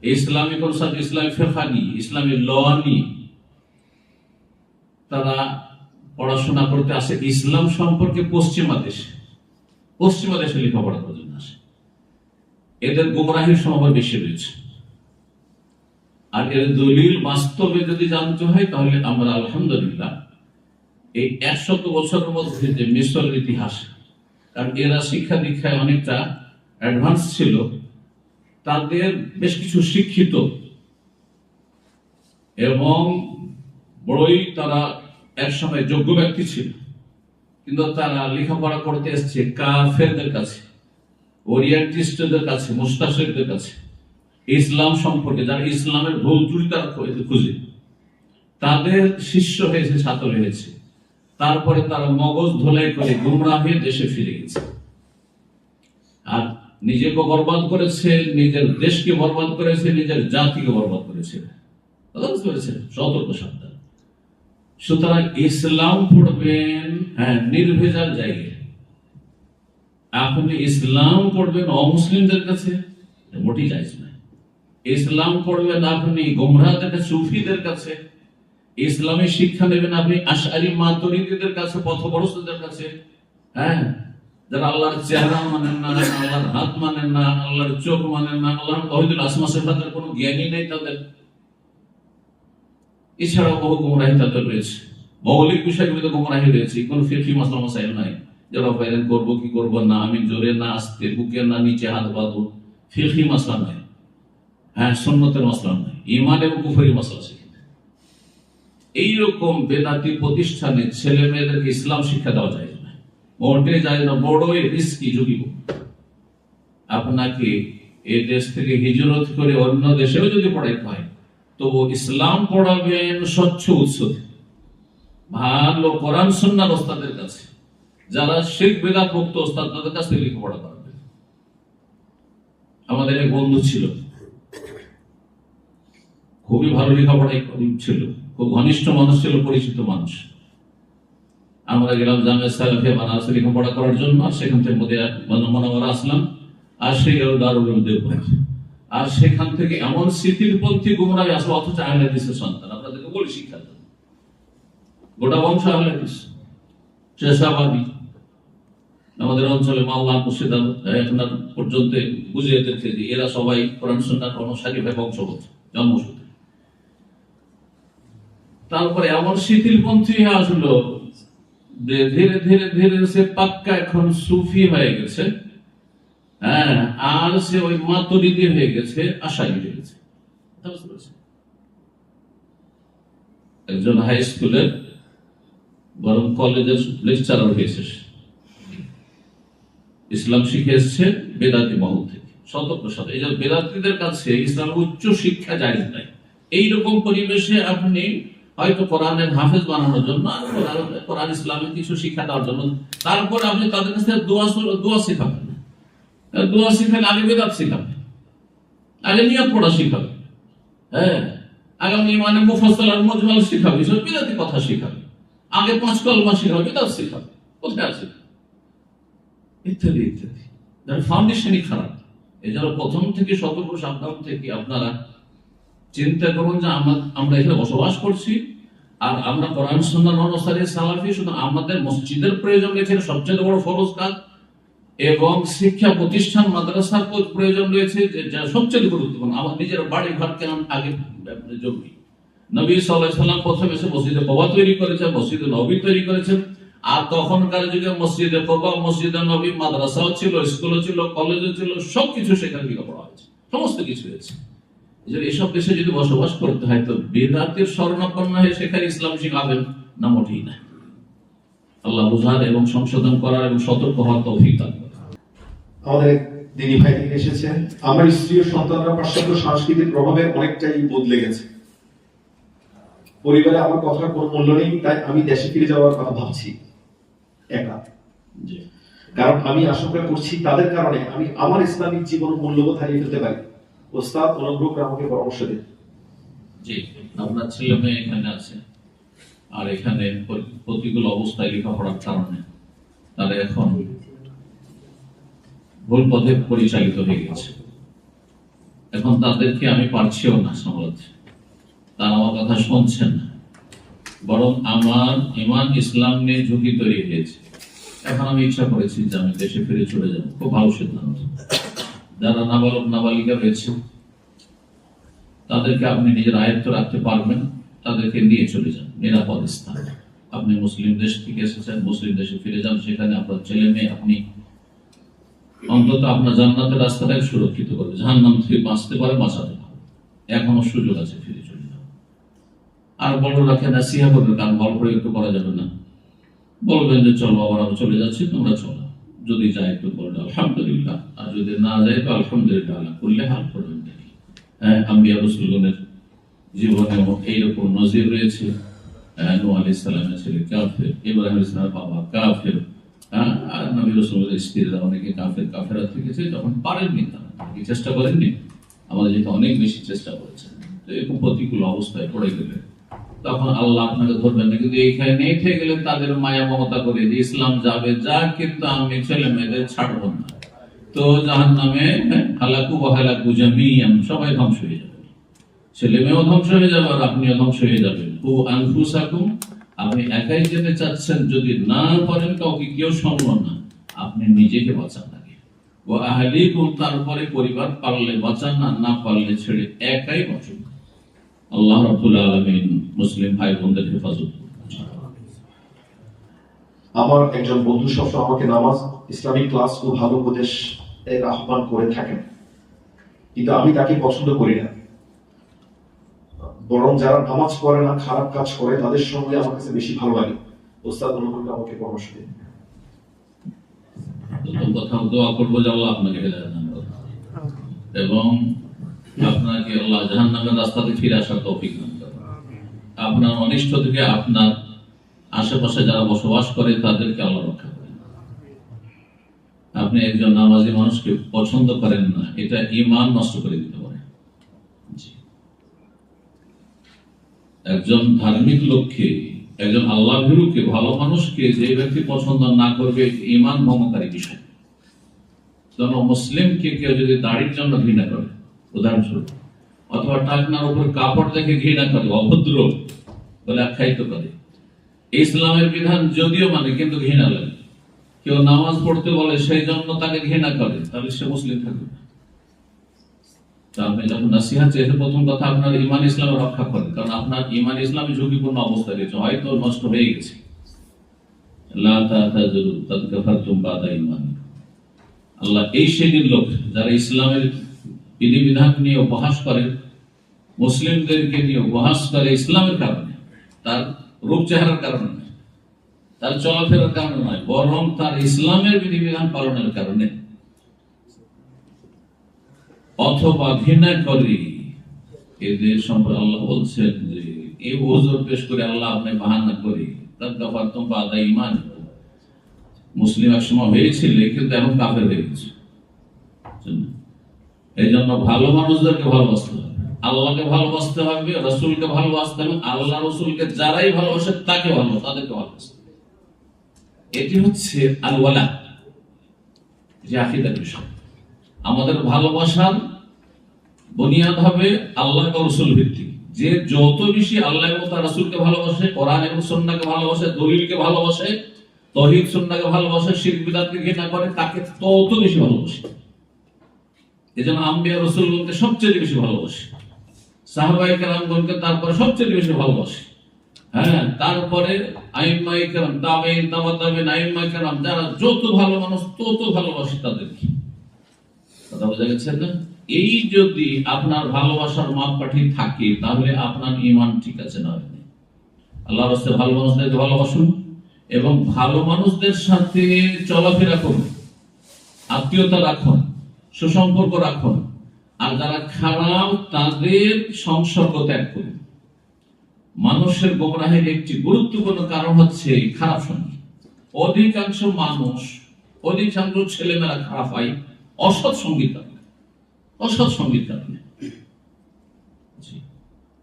ইসলামী কনসেপ্ট, ইসলামী ফিকহ নিয়ে, ইসলামী ল নিয়ে তারা পড়াশোনা করতে আসে। ইসলাম সম্পর্কে পশ্চিমা দেশে লেখাপড়া করার জন্য আসে। এদের গুমরাহির সম্ভাবনা বেশি রয়েছে। আর এর দলিল বাস্তবে যদি জানতে হয়, তাহলে আমরা আলহামদুলিল্লাহ এই 100 বছরের মধ্যে যে মিশরের ইতিহাস, কারণ এরা শিক্ষা দীক্ষায় অনেকটা অ্যাডভান্স ছিল, তাদের বেশ কিছু শিক্ষিত এবং বড়ই তারা একসময় যোগ্য ব্যক্তি ছিল, কিন্তু তারা লেখাপড়া করতে এসছে কাফেরদের কাছে, ওরিয়েন্টিস্টদের কাছে, মুস্তাশরিকদের কাছে, ইসলাম সম্পর্কে, যারা ইসলামের ভুল ত্রুটি তারা খুঁজে, তাদের শিষ্য হয়েছে, ছাত্র হয়েছে, তারপরে তারা মগজ ধোলাই করে গুমরাহ হয়ে দেশে ফিরে গেছে, আর নিজেকে বরবাদ করেছে, নিজের দেশকে বরবাদ করেছে, নিজের জাতিকে বরবাদ করেছে। বুঝতে পেরেছেন? সতর্ক সাবধান। সুতরাং ইসলাম পড়বেন নির্ভেজাল জায়গায়। আপনি ইসলাম পড়বেন অমুসলিমদের কাছে, মোটেই জায়েজ না। ইসলাম পড়বেন আপনি গোমরাহদের কাছে, সুফিদের কাছে। ইসলামী শিক্ষা নেবেন আপনি আশআরি মাতুরিদীদের কাছে, পথভ্রষ্টদের কাছে, যারা আল্লাহর চেহারা মানেন না, আল্লাহর হাত মানেন না, আল্লাহর চোখ মানেন না, আল্লাহর তাওহীদুল আসমা সিফাতের কোনো জ্ঞানই নেই তাদের। এছাড়াও বহু গুমরাহি তাদের রয়েছে, মৌলিক বিষয়গুলিতে গুমরাহি রয়েছে, কোন ফিকহি মাসলা মাসাইল নাই। যারা বাইরেন করবো কি করবো না, আমি জোরে না আস্তে, বুকে না নিচে হাত বাঁধবো, ফিকহি মাসলা নাই, সুন্নতের মাসলা নাই, ঈমান এবং কুফরি মাসলা শিখে। এইরকম বেদাতি প্রতিষ্ঠানে ছেলে মেয়েদেরকে ইসলাম শিক্ষা দেওয়া যায় না, মোটে যায় না, বড়ই রিস্কি ঝুঁকি। আপনাকে এই দেশ থেকে হিজরত করে অন্য দেশেও যদি পড়াইতে হয়, তো ইসলাম পড়াবেন স্বচ্ছ উৎস, ভালো কোরআন সুন্নাহর ওস্তাদের কাছে, যারা শিরক বিদআত মুক্ত ওস্তাদ, তাদের কাছ থেকে লেখাপড়া করাবেন। আমাদের এক বন্ধু ছিল, খুবই ভালো লেখাপড়াই ছিল, খুব ঘনিষ্ঠ মানুষ ছিল, পরিচিত মানুষ। আমরা গেলাম জামিয়া সালাফিয়া বানারসে লেখাপড়া করার জন্য, আর সেখান থেকে মদিনা মুনাওয়ারা আসলাম, আর সেই গেল দারুল উলুম দেওবন্দ। আর সেখান থেকে এমন স্মৃতিপন্থী গুমরাহি আসলো, অথচ আহলে হাদিসের সন্তান। আপনাদেরকে বলি শিক্ষা দেন, গোটা বংশ আহলে হাদিস, শেষাবাদী। আমাদের অঞ্চলে মাওলানা মুর্শিদ এখন পর্যন্ত বুঝিয়ে দিচ্ছে যে এরা সবাই কোরআন সুন্নাহর অনুসারী ভাই বংশগত, জন্মসূত্রে। তারপরে এমন শিথিলপন্থী আসলো যে ধীরে ধীরে ধীরে সে পাক্কা এখন সুফি হয়ে গেছে, আর সে ওই মাতুরিদি হয়ে গেছে, আশারি হয়ে গেছে। একজন হাই স্কুলের বরং কলেজের লেকচারার হয়েছে, ইসলাম শিখে এসছে বেদাতি মহল থেকে। সতর্ক সাথে এই যে বেদাতিদের কাছে ইসলামের উচ্চ শিক্ষা জায়েজ নাই। এইরকম পরিবেশে আপনি হয়তো কোরআনের হাফেজ বানানোর জন্য, কোরআন ইসলামের কিছু শিক্ষা দেওয়ার জন্য, তারপরে আপনি তাদের কাছে দোয়া শেখাবেন। দোয়া শিখালে আগে বেদাত শিখাবে, আগে নিয়ত পড়া শিখাবে, আগামী মানে মুফাসসাল আর মুজমাল শিখাবে, সব বেদাতি কথা শিখাবে, আগে 5 কলমা শিখাবে, বেদাত শিখাবে, কোথায় আছে ইত্যাদি ইত্যাদি। যার ফাউন্ডেশনই খারাপ। এই জন্য প্রথম থেকে সতর্ক সাবধান থেকে আপনারা চিন্তা করুন যে আমরা এখানে বসবাস করছি, আর আমরা কোরআন সুন্নাহর অনুসারী সালাফি, শুধু আমাদের মসজিদের প্রয়োজন রয়েছে, সবচেয়ে বড় ফরজ কাজ, এবং শিক্ষা প্রতিষ্ঠান মাদ্রাসার প্রয়োজন রয়েছে, যা সবচেয়ে গুরুত্বপূর্ণ। আমার নিজের বাড়ি ঘরকে আগে জরুরি। নবী সাল্লাল্লাহু আলাইহি ওয়াসাল্লাম প্রথমে এসে মসজিদে কুবা তৈরি করেছেন, মসজিদে নববী তৈরি করেছেন, আর তখনকার যুগে মসজিদে কুবা, মসজিদে নবী, মাদ্রাসাও ছিল, স্কুলও ছিল, কলেজও ছিল, সবকিছু সেখানে লেখাপড়া হয়েছে, সমস্ত কিছু হয়েছে। এসব দেশে যদি বসবাস করতে হয়, তো বেদাতের শরণাপন্ন হয়ে সেখানে ইসলাম শিখাবেন না, মোটেই না। আল্লাহ বুঝার এবং সংশোধন করার এবং সতর্ক হওয়ার তৌফিক দান করেন। আমাদের দিনী ভাই থেকে এসেছেন, আমার স্ত্রী ও সন্তানরা পাশ্চাত্য সংস্কৃতির প্রভাবে অনেকটাই বদলে গেছে। পরিবারে আমার কথার কোনো মূল্য নেই, তাই আমি দেশে ফিরে যাওয়ার কথা ভাবছি একা। কারণ আমি আশঙ্কা করছি তাদের কারণে আমি আমার ইসলামিক জীবন মূল্যবোধ হারিয়ে ফেলতে পারি। ওস্তাদ অনুগ্রহ করে আমাকে পরামর্শ দিন। জি, আপনার ছেলে মেয়ে এখানে আছে, আর এখানে প্রতিকূল অবস্থায় লেখাপড়ার কারণে তারা এখন ভুল পথে পরিচালিত হয়ে গেছে। এখন তাদেরকে আমি পারছিও না সামলাতে, তারা আমার কথা শুনছেন না, বরং আমার ঈমান ইসলাম নিয়ে ঝুঁকি তৈরি হয়েছে। এখন আমি ইচ্ছা করেছি যে আমি দেশে ফিরে চলে যাব। খুব ভালো সিদ্ধান্ত। যারা নাবালক নাবালিকা রয়েছে তাদেরকে আপনি নিজের আয়ত্ত রাখতে পারবেন, তাদেরকে নিয়ে চলে যান নিরাপদ স্থানে। আপনি মুসলিম দেশ থেকে এসেছেন, মুসলিম দেশে ফিরে যান, সেখানে আপনার ছেলে মেয়ে আপনি অন্তত আপনার জান্নাতের রাস্তাটাকে সুরক্ষিত করবে, জাহান্নাম থেকে বাঁচতে পারে, বাঁচাতে পারে। এখনো সুযোগ আছে, ফিরে চলে যান। আর বড় রাখে নাসিহা করবে, কারণ বল প্রয়োগ তো করা যাবে না। বলবেন যে চলো আবার আমি চলে যাচ্ছি, তোমরা চলো, যদি যায় তো বলবে আলহামদুলিল্লাহ, আর যদি না যায় তো আলহামদুলিল্লাহ, করলে হাল করবেন। আম্বিয়া রাসূলগণের জীবনে এইরকম নজির রয়েছে। নূহ আলাইহিস সালামের ছেলে কাফের, ইব্রাহিম আলাইহিস সালামের বাবা কাফের, আর নবী রাসূলের স্ত্রীরা অনেকে কাফের কাফেরা থেকেছে, যখন পারেননি তারা কি চেষ্টা করেননি, আমাদের যেটা অনেক বেশি চেষ্টা করেছেন। তো এরকম প্রতিকূল অবস্থায় পড়ে গেলে তখন আল্লাহ আপনাকে ধরবেন না, কিন্তু এইখানে নেঠে গেলে তাদের মায়া মমতা করে যে ইসলাম যাবে যা, কিন্তু আমি ছেলে মেয়েদের ছাড়বো না, তো জাহান্নামে হালাকু ওয়াহালাকু জামিয়ান, সবাই ধ্বংস হয়ে যাবে, ছেলে মেয়েও ধ্বংস হয়ে যাবে আর আপনিও ধ্বংস হয়ে যাবেন। ও আনফুসাকুম, আপনি একাই যেতে চাচ্ছেন, যদি না করেন কাউকে কেউ শুনলো না, আপনি নিজেকে বাঁচান আগে। ও আহলিকুম, তারপরে পরিবার, পারলে বাঁচান, না না পারলে ছেড়ে একাই বাঁচুন। আল্লাহ রাব্বুল আলামিন মুসলিম ভাই বোনদের হেফাজত করুন। আমার একজন বন্ধু সবসময় আমাকে নামাজ, ইসলামিক ক্লাস ও ভালো উপদেশ এর আহ্বান করে থাকেন, কিন্তু আমি তাকে পছন্দ করি না, বরং যারা নামাজ পড়ে না, খারাপ কাজ করে, তাদের সঙ্গে আমার কাছে বেশি ভালো লাগে। ওস্তাদ অনুকূল আমাকে পরামর্শ দিন। প্রথম কথা দোয়া করবো যে আল্লাহ আপনাকে হেদায়েত দান করুন এবং আপনাকে আল্লাহ জাহান্নামের রাস্তা থেকে ফিরে আসার তৌফিক দান করুন। আপনার অনিষ্ট থেকে আপনার আশেপাশে যারা বসবাস করে তাদেরকে আল্লাহ রক্ষা করেন। আপনি একজন নামাজি মানুষকে পছন্দ করেন না, এটা ঈমান নষ্ট করে দিতে পারে। একজন ধার্মিক লোককে, একজন আল্লাহ ভীরুকে, ভালো মানুষকে যে ব্যক্তি পছন্দ না করবে, ঈমান ভঙ্গকারী বিষয়। যেমন মুসলিমকে কেউ যদি দাড়ির জন্য ঘৃণা করে, উদাহরণস্বরূপ, অথবা টাকনার উপর কাপড় দেখে ঘৃণা করে, অভদ্র বলে আখ্যায়িত করে, ইসলামের বিধান যদিও মানে কিন্তু ঘৃণা লাগে, কেউ নামাজ পড়তে বলে সেই জন্য তাকে ঘৃণা করে, তাহলে সে মুসলিম থাকবে না। আপনি যখন নাসিহত চেয়েছেন, প্রথম কথা আপনার ঈমান ইসলাম রক্ষা করেন, কারণ আপনার ঈমান ইসলামে ঝুঁকিপূর্ণ অবস্থায় রয়েছে, হয়তো নষ্ট হয়ে গেছে। লা তাতাযুরু কাদ কাফারতুম বাদা ঈমানিকুম। আল্লাহ এই শ্রেণীর লোক যারা ইসলামের বিধিবিধান নিয়ে উপহাস করে, মুসলিমদেরকে নিয়ে উপহাস করে, ইসলামের কারণে, তার রূপ চেহারার কারণে নয়, তার চলাফেরার কারণে নয়, বরং তার ইসলামের বিধিবিধান পালনের কারণে, অথবা ঘৃণা করে, এদের সম্পর্কে আল্লাহ বলছেন যে এই ওজোর পেশ করে আল্লাহ আপনি বাহানা করে তার কাফারতুম বাদা ঈমানিকুম, মুসলিম একসময় হয়েছিল কিন্তু এখন কাফের হয়ে গেছে। এই জন্য ভালো মানুষদেরকে ভালোবাসতে হবে, আল্লাহকে ভালোবাসতে হবে, রসুলকে ভালোবাসতে হবে, আল্লাহ রসুলকে যারাই ভালোবাসে তাকে ভালোবাসে, তাদেরকে ভালোবাসতে। এটি হচ্ছে আল ওয়ালা, যে আকীদার বিষয়। আমাদের ভালোবাসার বুনিয়াদ হবে আল্লাহ এবং রসুল ভিত্তিক। যে যত বেশি আল্লাহ এবং তার রাসূলকে ভালোবাসে, কোরআন এবং সুন্নাহকে ভালোবাসে, দলিলকে ভালোবাসে, তাওহীদ সুন্নাহকে ভালোবাসে, শিরক বিদআতকে ঘৃণা করে, তাকে তত বেশি ভালোবাসে। এজন্য আম্বিয়া রাসূলগণকে সবচেয়ে বেশি ভালোবাসে, সাহাবায়ে কেরামগণকে তারপরে সবচেয়ে বেশি ভালোবাসে। হ্যাঁ, তারপরে আইম্মায়ে কেরাম, তাবেঈন, তাবাতাবেঈন, আইম্মায়ে কেরাম, যারা যত ভালো মানুষ তত ভালোবাসে তাদেরকে। কথা বোঝা গেছে না? এই যদি আপনার ভালোবাসার মাপকাঠি থাকে, তাহলে আপনার ঈমান ঠিক আছে না? আল্লাহর রাস্তায় ভালো মানুষদেরকে ভালোবাসুন এবং ভালো মানুষদের সাথে চলাফেরা করুন, আত্মীয়তা রাখুন, সুসম্পর্ক রাখুন, আর যারা খারাপ তাদের সংসর্গ ত্যাগ করুন। মানুষের গোমরাহের একটি গুরুত্বপূর্ণ কারণ হচ্ছে খারাপ সঙ্গী। অধিকাংশ মানুষ, অধিকাংশ ছেলেমেয়েরা খারাপ হয় অসৎ সঙ্গীর কারণে, অসৎ সঙ্গীর কারণে।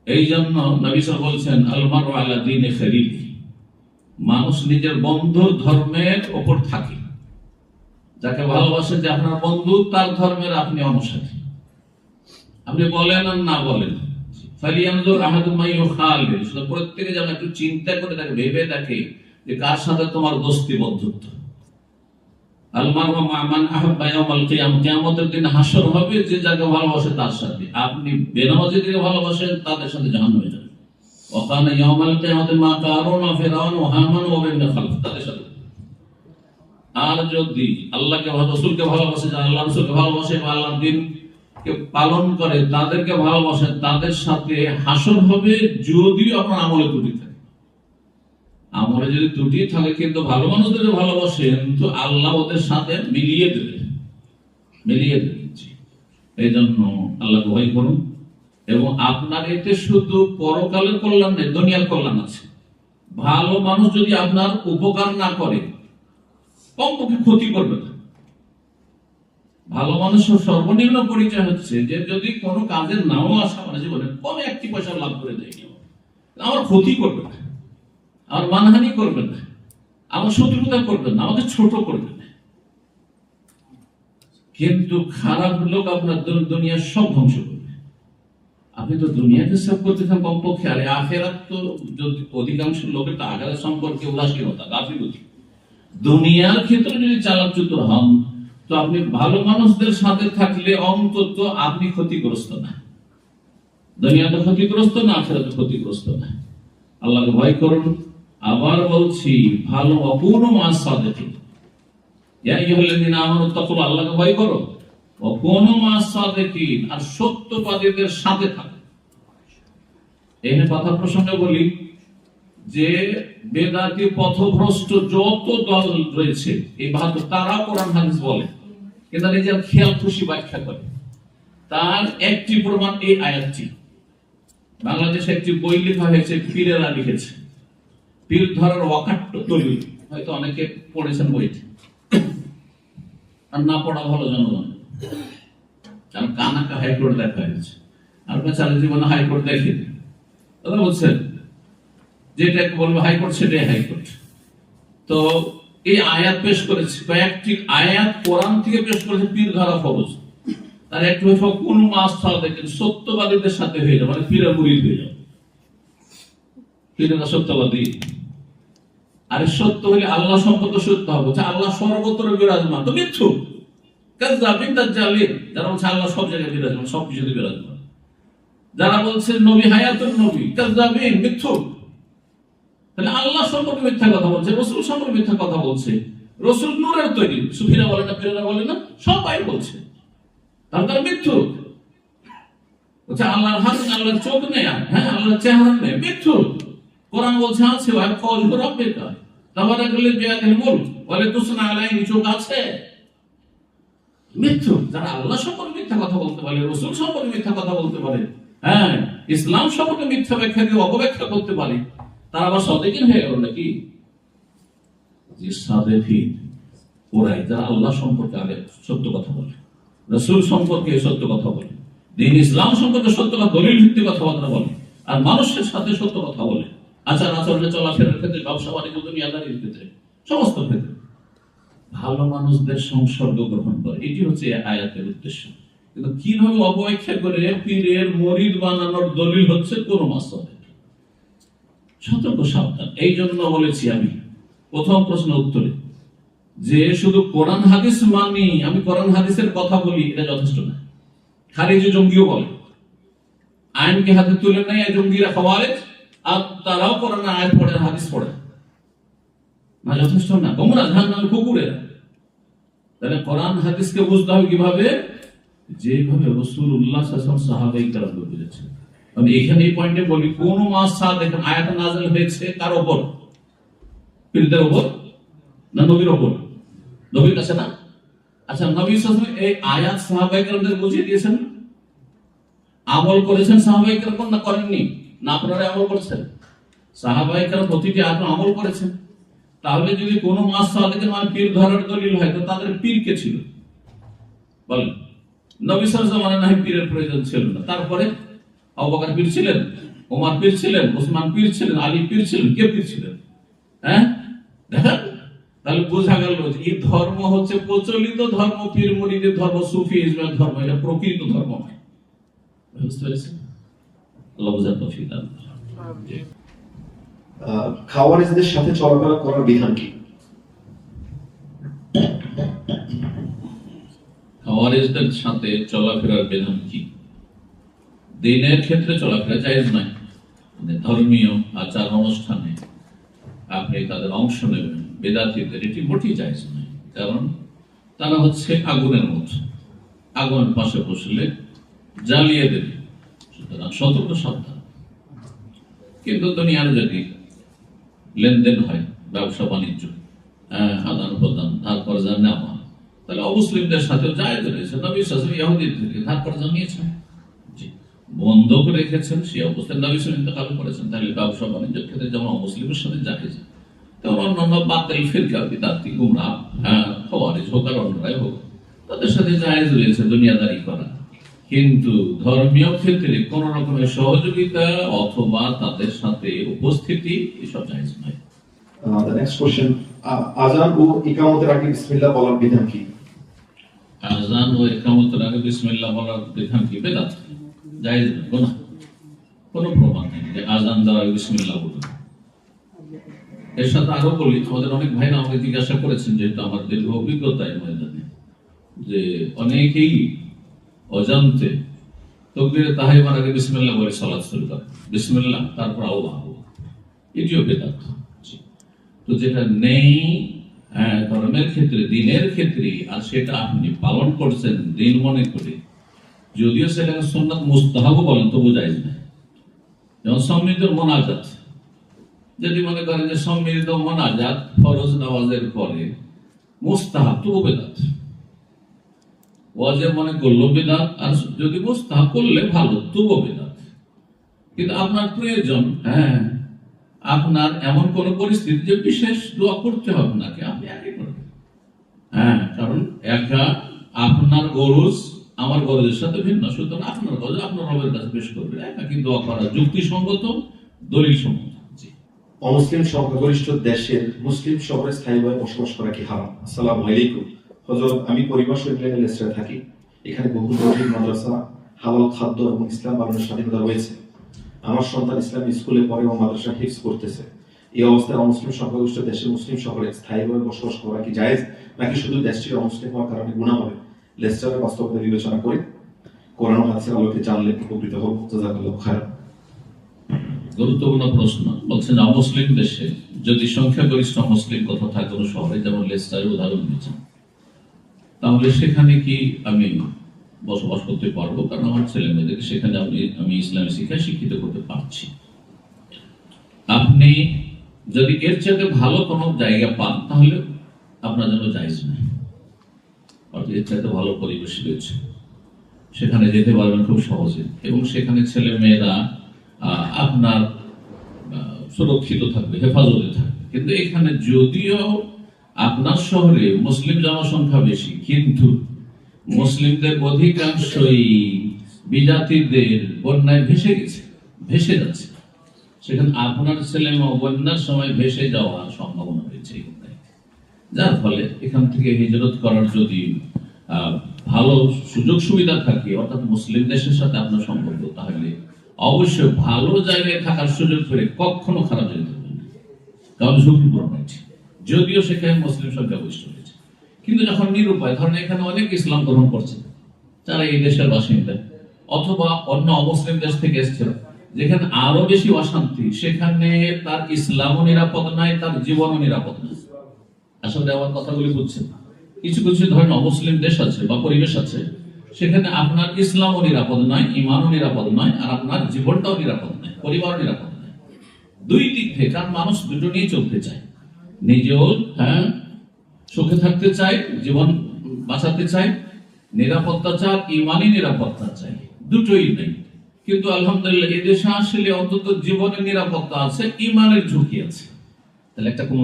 এই জন্য নবী সাল্লাল্লাহু আলাইহি ওয়াসাল্লাম বলছেন, আল মারউ আলা দীনি খালিলি, মানুষ নিজের বন্ধুর ধর্মের উপর থাকে। যাকে ভালোবাসে, যে আপনার বন্ধু, তার ধর্মের আপনি অনুসারী। আপনি বলেন আর না বলেন, ফালিয়ানজুর আহাদুকুম মান ইউখালিল, শুধু প্রত্যেকে যেন একটু চিন্তা করে থাকে, ভেবে দেখে যে কার সাথে তোমার দোস্তি বন্ধুত্ব। আল মারউ মা মান আহাব্বা ইয়াউমাল কিয়ামah, কিয়ামতের দিন হাসর হবে যে যাকে ভালোবাসে তার সাথে। আপনি বেনামাজিদেরকে ভালোবাসেন, তাদের সাথে জাহান্নামে যাবেন। ওয়া কানা ইয়াউমাল কিয়ামাতি মা কারুন ওয়া ফিরআউন ওয়া হামান ওয়া ইবনে খালফ, তাদের সাথে। আর যদি আল্লাহকে রাসূলকে ভালোবাসে, যারা আল্লাহ রাসূলকে ভালোবাসে বা আল্লাহর দ্বীনকে পালন করে, তাদেরকে ভালোবাসে, তাদের সাথে হাসর হবে, যদিও আপনার আমলে ত্রুটি থাকে। আমলে যদি ত্রুটি থাকে কিন্তু ভালো মানুষদের ভালোবাসেন, তো আল্লাহ ওদের সাথে মিলিয়ে দেবে, মিলিয়ে দেবে। এই জন্য আল্লাহকে ভয় করুন এবং আপনার এতে শুধু পরকালের কল্যাণ নেই, দুনিয়ার কল্যাণ আছে। ভালো মানুষ যদি আপনার উপকার না করে, কমপক্ষে ক্ষতি করবে না। ভালো মানুষের সর্বনিম্ন পরিচয় হচ্ছে যে যদি কোনো কাজের নাও আসা মানে জীবনে কম একটি পয়সা লাভ করে দেয়, আমার ক্ষতি করবে না, আমার মানহানি করবে না, আমার শত্রুতা করবে না, আমাকে ছোট করবে না। কিন্তু খারাপ লোক আপনার দুনিয়ার সব ধ্বংস করবে। আপনি তো দুনিয়াকে সেভ করতে চান কমপক্ষে, আরে আখেরাত তো অধিকাংশ লোকের তো আখেরাত সম্পর্কে উদাসীনতা, গাফিলতি। দুনিয়ার ক্ষেত্রে যদি চালাকচতুর হন তো আপনি ভালো মানুষদের সাথে থাকলে অন্তত আপনি ক্ষতিগ্রস্ত না, দুনিয়াতে ক্ষতিগ্রস্ত না, আখেরাতে ক্ষতিগ্রস্ত না। আল্লাহকে ভয় করুন। আবার বলছি, ভালো অপূর্ণ মাস সাদেকি, আল্লাহকে ভয় করো, অপূর্ণ মাস সাদেকি, আর সত্যবাদীদের সাথে থাকো। এই কথা প্রসঙ্গে বলি যে বেদাতি পথভ্রষ্ট যত দল রয়েছে এই ভারত, তারা কোরআন হাদিস বলে কিন্তু নিজের খেয়াল খুশি ব্যাখ্যা করে। তার একটি প্রমাণ এই আয়াতটি। বাংলাদেশে একটি বই লেখা হয়েছে, পীরেরা লিখেছে, পীর ধরার অকাট্য দলিল, হয়তো অনেকে পড়েছেন বইটি, আর না পড়া ভালো জনগণ। কারণ কানাকা হাইকোর্ট দেখা হয়েছে, আর বেচারা জীবনে হাইকোর্ট দেখেনি। দাদা বলছেন যেটাকে বলবো হাইকোর্ট সেটাই হাইকোর্ট। তো এই আয়াত পেশ করেছে, কয়েকটি আয়াত কোরআন থেকে পেশ করেছে পীর ধরা ফরজ। তার একটু হচ্ছে কোন মাস দেখেন সত্যবাদীদের সাথে হয়ে যাবে, মানে পীরের মুরিদ হয়ে যাবে। পীরেরা সত্যবাদী, আরে সত্য হলে আল্লাহ সম্পর্কে সত্য হবে, আল্লাহ সর্বত্র বিরাজমান, তো মিথ্যু কাযযাবিন দাজ্জালিন, যারা বলছে আল্লাহ সব জায়গায় বিরাজমান, সবকিছুতে বিরাজমান। যারা বলছে নবী হায়াতুন নবী, কাযযাবিন, মিথ্যু। তাহলে আল্লাহ সম্পর্কে মিথ্যা কথা বলছে, রাসূল সম্পর্কে মিথ্যা কথা বলছে। রাসূল নূরের তৈরি, সুফিরা বলে না, পীরেরা বলে না, সবাই বলছে, তার মিথ্যু। বলছে আল্লাহর হাত, আল্লাহর চোখ নেই, হ্যাঁ আল্লাহর চেহারা নেই, মিথ্যু। কোরআন বলছে আছে, আর কওয়াজহু রাব্বিকা তাবারাকাল্লাযী বিয়াদিহিল মুলক ওয়া লা তুসনা আলাইহি, চোখ আছে, মিথ্যু। যারা আল্লাহ সম্পর্কে মিথ্যা কথা বলতে পারে, রাসূল সম্পর্কে মিথ্যা কথা বলতে পারে, হ্যাঁ ইসলাম সম্পর্কে মিথ্যা ব্যাখ্যা দিয়ে অপব্যাখ্যা করতে পারে, তারা আবার সাদেকিন হয়ে গেল নাকি? যে সাদেকিন ওরাই যারা আল্লাহ সম্পর্কে আগে সত্য কথা বলে, রাসূল সম্পর্কে সত্য কথা বলে, দ্বীন ইসলাম সম্পর্কে সত্য কথা, দলিল ভিত্তিক কথাবার্তা বলে, আর মানুষের সাথে সত্য কথা বলে, আচার আচরণে, চলাফেরার ক্ষেত্রে, ব্যবসা বাণিজ্য, দুনিয়াদারির ক্ষেত্রে, সমস্ত ক্ষেত্রে ভালো মানুষদের সংসর্গ গ্রহণ করে। এটি হচ্ছে আয়াতের উদ্দেশ্য। কিন্তু কিভাবে অবব্যাখ্যা করে পীরের মুরিদ বানানোর দলিল হচ্ছে কোন মাসলা, সতর্ক সাবধান। এই জন্য বলেছি আমি প্রথম প্রশ্নের উত্তরে যে শুধু কোরআন হাদিস মানি, আমি কোরআন হাদিসের কথা বলি, এটা যথেষ্ট না। খালি যে জঙ্গিও বলে আইনকে হাতে তুলে নেয় জঙ্গিরা, খাওয়ারেজ, আর তারাও কোরআন আয়াত পড়ে, হাদিস পড়ে না, যথেষ্ট না। গোমরা জাহান্নামের কুকুরেরা। তাহলে কোরআন হাদিসকে বুঝতে হবে কিভাবে? যেভাবে রাসূলুল্লাহ সাল্লাল্লাহু আলাইহি ওয়াসাল্লাম সাহাবায়ে কেরাম বুঝেছেন। আমি এখানে এই পয়েন্টে বলি, কোন মাসা দেখেন আয়াত নাযিল হয়েছে কার উপর? পীরদের উপর না নবীর উপর? নবীর কাছে না। আচ্ছা, নবী সাল্লাল্লাহু আলাইহি ওয়াসাল্লাম এই আয়াত সাহাবায়ে কেরামদের বুঝিয়ে দিয়েছেন, আমল করেছেন সাহাবায়ে কেরাম না করেননি? না আপনারা আমল করেছেন? সাহাবায়ে কেরাম প্রতিটি আয়াত আমল করেছেন। তাহলে যদি কোন মাসা দেখেন মানে পীর ধরার দলিল হয়, তো তাদের পীর কে ছিল বলেন? নবী সাল্লাল্লাহু আলাইহি ওয়াসাল্লাম পীরের প্রয়োজন ছিল না। তারপরে আবু বকর পীর ছিলেন, ওমর পীর ছিলেন, ওসমান পীর ছিলেন, আলী পীর ছিলেন, কে পীর ছিলেন? হ্যাঁ দেখেন, তাহলে বোঝা গেল যে এই ধর্ম হচ্ছে প্রচলিত ধর্ম, পীর মুরিদের ধর্ম, সুফি ইসলামের ধর্ম, এটা প্রকৃত ধর্ম নয়। বুঝতে পেরেছেন? আল্লাহ বুঝার তৌফিক দান করুন। খাওয়ারিজদের সাথে চলাফেরা করার বিধান কি? খাওয়ারিজদের সাথে চলাফেরার বিধান কি? দিনের ক্ষেত্রে চলাফেরা জায়েজ নয়, মানে ধর্মীয় আচার অনুষ্ঠানে আপনি তাদের অংশ নেবেন, বেদাতীদের, এটি মোটেই জায়েজ নয়। কারণ তারা হচ্ছে আগুনের মতো, আগুনের পাশে বসলে জ্বালিয়ে দেবে, সুতরাং সতর্ক সাবধান। কিন্তু দুনিয়ার যদি লেনদেন হয়, ব্যবসা বাণিজ্য, আদান প্রদান, ধার কর্জা নেওয়া, তাহলে অমুসলিমদের সাথেও জায়েজ রয়েছে। নবী সাল্লাল্লাহু আলাইহি ওয়াসাল্লাম ইহুদিদের থেকে ধার কর্জা নিয়েছেন। বন্ধ করে রেখেছেন, সেই অবস্থায় নবী সাল্লাল্লাহু আলাইহি ওয়াসাল্লাম ইন্তেকাল করেছেন, তাহলে ব্যবসা বাণিজ্যের ক্ষেত্রে যেমন অমুসলিমের সাথে জায়েজ, তেমন অন্যান্য বাতিল ফিরকা বিদআতি গুমরাহ খাওয়ারিজ হোক আর অন্যরাই হোক, তাদের সাথে জায়েজ রয়েছে দুনিয়াদারি করা। কিন্তু ধর্মীয় ক্ষেত্রে কোন রকমের সহযোগিতা অথবা তাদের সাথে উপস্থিতি এসব জায়েজ নয়। The next question, আযান ও ইকামতের আগে বিসমিল্লাহ বলার বিধান কি? আযান ও ইকামতের আগে বিসমিল্লাহ বলার বিধান কি? বেদাত, জায়েজ নয়, গুনাহ। কোনো প্রমাণ নেই যে আযান দেওয়ার আগে বিসমিল্লাহ বলবেন। এর সাথে আরো বলি, আমাদের অনেক ভাইরা আমাকে জিজ্ঞাসা করেছেন, যেহেতু আমার দীর্ঘ অভিজ্ঞতা এই ময়দানে, যে অনেকেই অজান্তে তাকবীরে তাহরিমার আগে বিসমিল্লাহ বলে সালাত শুরু করে, বিসমিল্লাহ তারপর আল্লাহু, এটিও বেদাত। তো যেটা নেই ধর্মের ক্ষেত্রে, দিনের ক্ষেত্রে, আর সেটা আপনি পালন করছেন দিন মনে করে, যদিও সেটাকে সুন্নাত মুস্তাহাব বলেন তবু জায়েজ না। যেমন সম্মিলিত মোনাজাত, যদি মনে করেন যে সম্মিলিত মোনাজাত ফরজ নামাজের পরে মুস্তাহাব, তবু বেদাত। ওয়াজিব মনে করলো বেদাত, আর যদি মুস্তাহাব করলে ভালো, তবু বেদাত। কিন্তু আপনার প্রয়োজন, আপনার এমন কোন পরিস্থিতি যে বিশেষ দোয়া করতে হবে আপনাকে, আপনি একই করবেন। কারণ একা আপনার গরজ আমার গরজের সাথে ভিন্ন, সুতরাং আপনার গরজ আপনার রবের কাছে পেশ করবেন, একাকি দোয়া করা যুক্তিসঙ্গত, দলিল সম্মত। অমুসলিম সংখ্যাগরিষ্ঠ দেশের মুসলিম শহরে স্থায়ীভাবে বসবাস করা কি হারাম? আসসালামু আলাইকুম হযরত, আমি পরিভাষা ইংল্যান্ডে লেস্টারে থাকি। এখানে বহু মসজিদ, মাদ্রাসা, হালাল খাদ্য এবং ইসলাম পালনের স্বাধীনতা রয়েছে। আমার সন্তান ইসলামী স্কুলে পড়ে এবং মাদ্রাসা হিফজ করতেছে। এই অবস্থায় অমুসলিম সংখ্যাগরিষ্ঠ দেশের মুসলিম শহরে স্থায়ীভাবে বসবাস করা কি জায়েজ, নাকি শুধু দেশটির অমুসলিম হওয়ার কারণে গুনাহ হবে? লেস্টারের বাস্তবতা বিবেচনা করে কোরআন ও হাদিসের আলোকে জানলে উপকৃত হব। জাযাকাল্লাহু খায়রান। গুরুত্বপূর্ণ প্রশ্ন। বলছেন অমুসলিম দেশে যদি সংখ্যাগরিষ্ঠ মুসলিম কোথাও থাকে কোনো শহরে, যেমন লেস্টারের উদাহরণ দিয়েছেন, তাহলে সেখানে কি আমি বসবাস করতে পারবো? কারণ আমার ছেলে মেয়েদেরকে সেখানে আমি ইসলামী শিক্ষায় শিক্ষিত করতে পারছি। আপনি যদি এর চাইতে ভালো কোনো জায়গা পান, তাহলে আপনার জন্য জায়েজ নয়। অর্থাৎ এর চাইতে ভালো পরিবেশ রয়েছে, সেখানে যেতে পারবেন খুব সহজে, এবং সেখানে ছেলে মেয়েরা আপনার সুরক্ষিত থাকবে, হেফাজতে থাকবে। কিন্তু এখানে যদিও আপনার শহরে মুসলিম জনসংখ্যা বেশি, কিন্তু মুসলিমদের অধিকাংশই বিজাতিদের বন্যায় ভেসে যাচ্ছে, সেখানে আপনার ছেলে বন্যার সময় ভেসে যাওয়ার সম্ভাবনা রয়েছে। যার ফলে এখান থেকে হিজরত করার যদি ভালো সুযোগ সুবিধা থাকে, অর্থাৎ মুসলিম দেশের সাথে আপনার সম্পর্ক, তাহলে অবশ্যই ভালো জায়গায় থাকার সুযোগ করে কখনো খারাপ জায়গায় থাকবেন না, কারণ ঝুঁকিপূর্ণ আছে। যদিও সেখানে মুসলিম সংখ্যা বেশি রয়েছে, কিন্তু যখন নিরুপায়, ধরেন এখানে অনেক ইসলাম গ্রহণ করছে যারা এই দেশের বাসিন্দা, অথবা অন্য অমুসলিম দেশ থেকে এসেছিল, যেখানে আরো বেশি অশান্তি, সেখানে তার ইসলামও নিরাপদ নয়, তার জীবনও নিরাপদ নয়। আসলে আমার কথাগুলি বুঝছেন? কিছু কিছু ধরেন অমুসলিম দেশ আছে বা পরিবেশ আছে, সেখানে আপনার ইসলামও নিরাপদ নয়, ইমানও নিরাপদ নয়, আর আপনার জীবনটাও নিরাপদ নয়, পরিবারও নিরাপদ নয়। দুই দিক থেকে, কারণ মানুষ দুটো নিয়ে চলতে চায়, নিজেও সুখে থাকতে চায়, জীবন বাঁচাতে চায়, নিরাপত্তা চায়, ইমানই নিরাপত্তা চায়, দুটোই নেই। কিন্তু আলহামদুলিল্লাহ এই দেশে আসলে অন্তত জীবনের নিরাপত্তা আছে, ইমানের ঝুঁকি আছে। তাহলে একটা কোন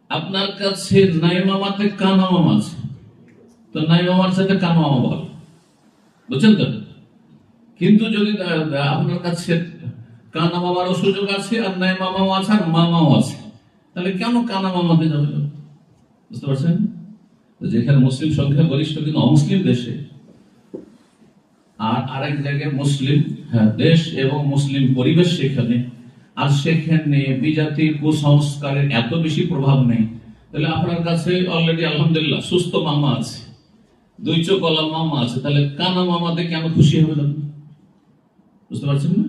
আপনার কাছে নাই মামাতে কানা মামা আছে, তো নাই মামার সাথে কানা মামা বল, বুঝছেন তো? কিন্তু যদি আপনার কাছে কানা মামারও সুযোগ আছে, আর নাই মামাও আছে, আর মামাও আছে, তাহলে কেন কানা মামাতে যাবে? বুঝতে পারছেন? যেখানে মুসলিম সংখ্যা গরিষ্ঠ কিন্তু অমুসলিম দেশে, আর আরেক জায়গায় মুসলিম দেশ এবং মুসলিম পরিবেশ সেখানে, আর সেখানে বিজাতি কুসংস্কারের এত বেশি প্রভাব নেই, তাহলে আপনার কাছে অলরেডি আলহামদুলিল্লাহ সুস্থ মামা আছে, দুই চোখওয়ালা মামা আছে, তাহলে কানা মামাতে কেন খুশি হবে না? বুঝতে পারছেন না?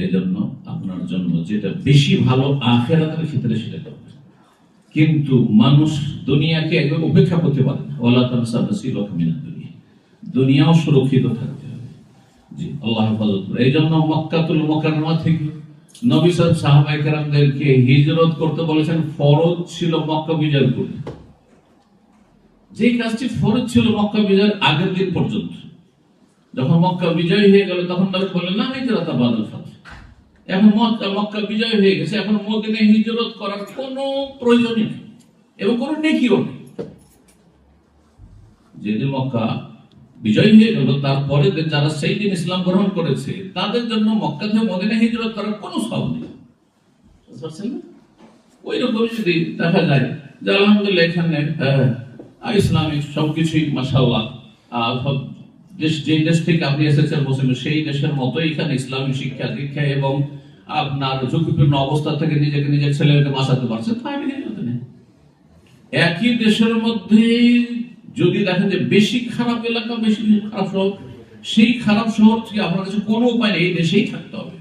এই জন্য আপনার জন্য যেটা বেশি ভালো আখিরাতের ক্ষেত্রে সেটা করবেন। কিন্তু মানুষ দুনিয়াকে একবার উপেক্ষা করতে পারে না। ওয়ালা তানসা নাসিবাকা মিনাদ দুনিয়া, দুনিয়াও সুরক্ষিত থাকতে হবে। জি, আল্লাহ হেফাজত করে। এই জন্য মক্কাতুল মুকাররমা থেকে নবী সাহাবায়ে কেরামদেরকে হিজরত করতে বলেছেন, ফরজ ছিল মক্কা বিজয় করে। যে কাজটি ফরজ ছিল মক্কা বিজয়ের আগের দিন পর্যন্ত, যখন মক্কা বিজয় হয়ে গেল তখন নবী বললেন না হিজরত বাদাল ফাতহ, এখন মক্কা বিজয় হয়ে গেছে, এখন মদিনায় হিজরত করার কোনো প্রয়োজনই নেই এবং কোনো নেকিও নেই। যেদিন মক্কা বিজয় হয়ে গেল তারপরে যারা সেই দিন ইসলাম গ্রহণ করেছে তাদের জন্য মক্কা থেকে মদিনায় হিজরত করার কোনো সওয়াব নেই। ওই রকম যদি দেখা যায় যে আলহামদুলিল্লাহ এখানে ইসলামিক সবকিছুই মাশাআল্লাহ, সব যে দেশ থেকে আপনি এসেছেন মুসলিম সেই দেশের মতো এখানে ইসলামী শিক্ষা দীক্ষা এবং আপনার ঝুঁকিপূর্ণ অবস্থা থেকে নিজেকে নিজের ছেলেকে বাঁচাতে পারছেন, একই দেশের মধ্যে যদি দেখেন যে বেশি খারাপ এলাকা, বেশি খারাপ শহর, সেই খারাপ শহর থেকে আপনার কাছে কোনো উপায় নেই, এই দেশেই থাকতে হবে।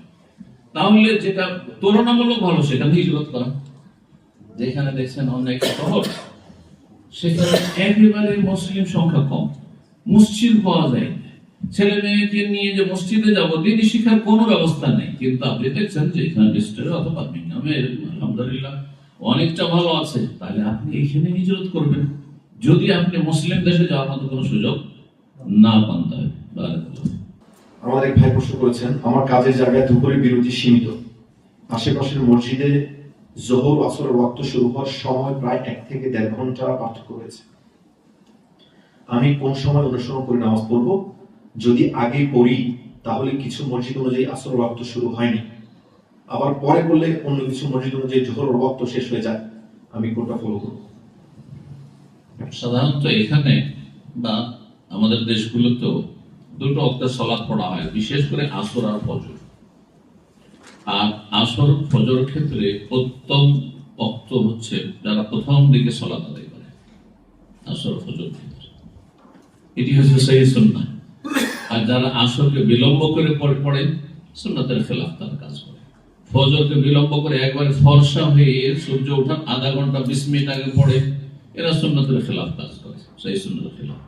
তাহলে যেটা তুলনামূলক ভালো সেখানে হিজরত করা। যেখানে দেখছেন অনেক শহর সেখানে একেবারে মুসলিম সংখ্যা কম, মসজিদ পাওয়া যায়, ছেলে মেয়েকে নিয়ে যে মসজিদে যাবো দিনই শিক্ষার কোনো ব্যবস্থা নেই। কিন্তু আপনি দেখছেন যে এখানে লিস্টারে অথবা মিংহামে আলহামদুলিল্লাহ অনেকটা ভালো আছে, তাহলে আপনি এখানে হিজরত করবেন যদি আপনি মুসলিম দেশে যাওয়ার মতো কোনো সুযোগ না পান। আমাদের এক ভাই প্রশ্ন করেছেন, আমার কাজের জায়গায় দুপুরের বিরতি সীমিত, আশেপাশের মসজিদে জোহর আসরের ওয়াক্ত শুরু হওয়ার সময় প্রায় 1 থেকে 1.5 ঘন্টা পার্থক্য রয়েছে। আমি কোন সময় অনুসরণ করে নামাজ পড়বো? যদি আগে পড়ি তাহলে কিছু মসজিদ অনুযায়ী আসরের ওয়াক্ত শুরু হয়নি, আবার পরে পড়লে অন্য কিছু মসজিদ অনুযায়ী জোহরের ওয়াক্ত শেষ হয়ে যায়, আমি কোনটা ফলো করব? সাধারণত এখানে বা আমাদের দেশগুলোতেও দুটো ওয়াক্তে সালাত পড়া হয়, বিশেষ করে আসর আর ফজর। আর আসর ফজর ক্ষেত্রে উত্তম ওয়াক্ত হচ্ছে যারা প্রথম দিকে সালাত আদায় করে, আসর ফজর ক্ষেত্রে এটি হচ্ছে সহিহ সুন্নাহ। আর যারা আসরকে বিলম্ব করে পড়ে সুন্নাতের খেলাফ তার কাজ করে। ফজরকে বিলম্ব করে একবারে ফর্সা হয়ে সূর্য ওঠার আধা ঘন্টা 20 মিনিট আগে পড়ে, এরা সুন্নাতের খেলাফ কাজ করে, সহিহ সুন্নাতের খেলাফ।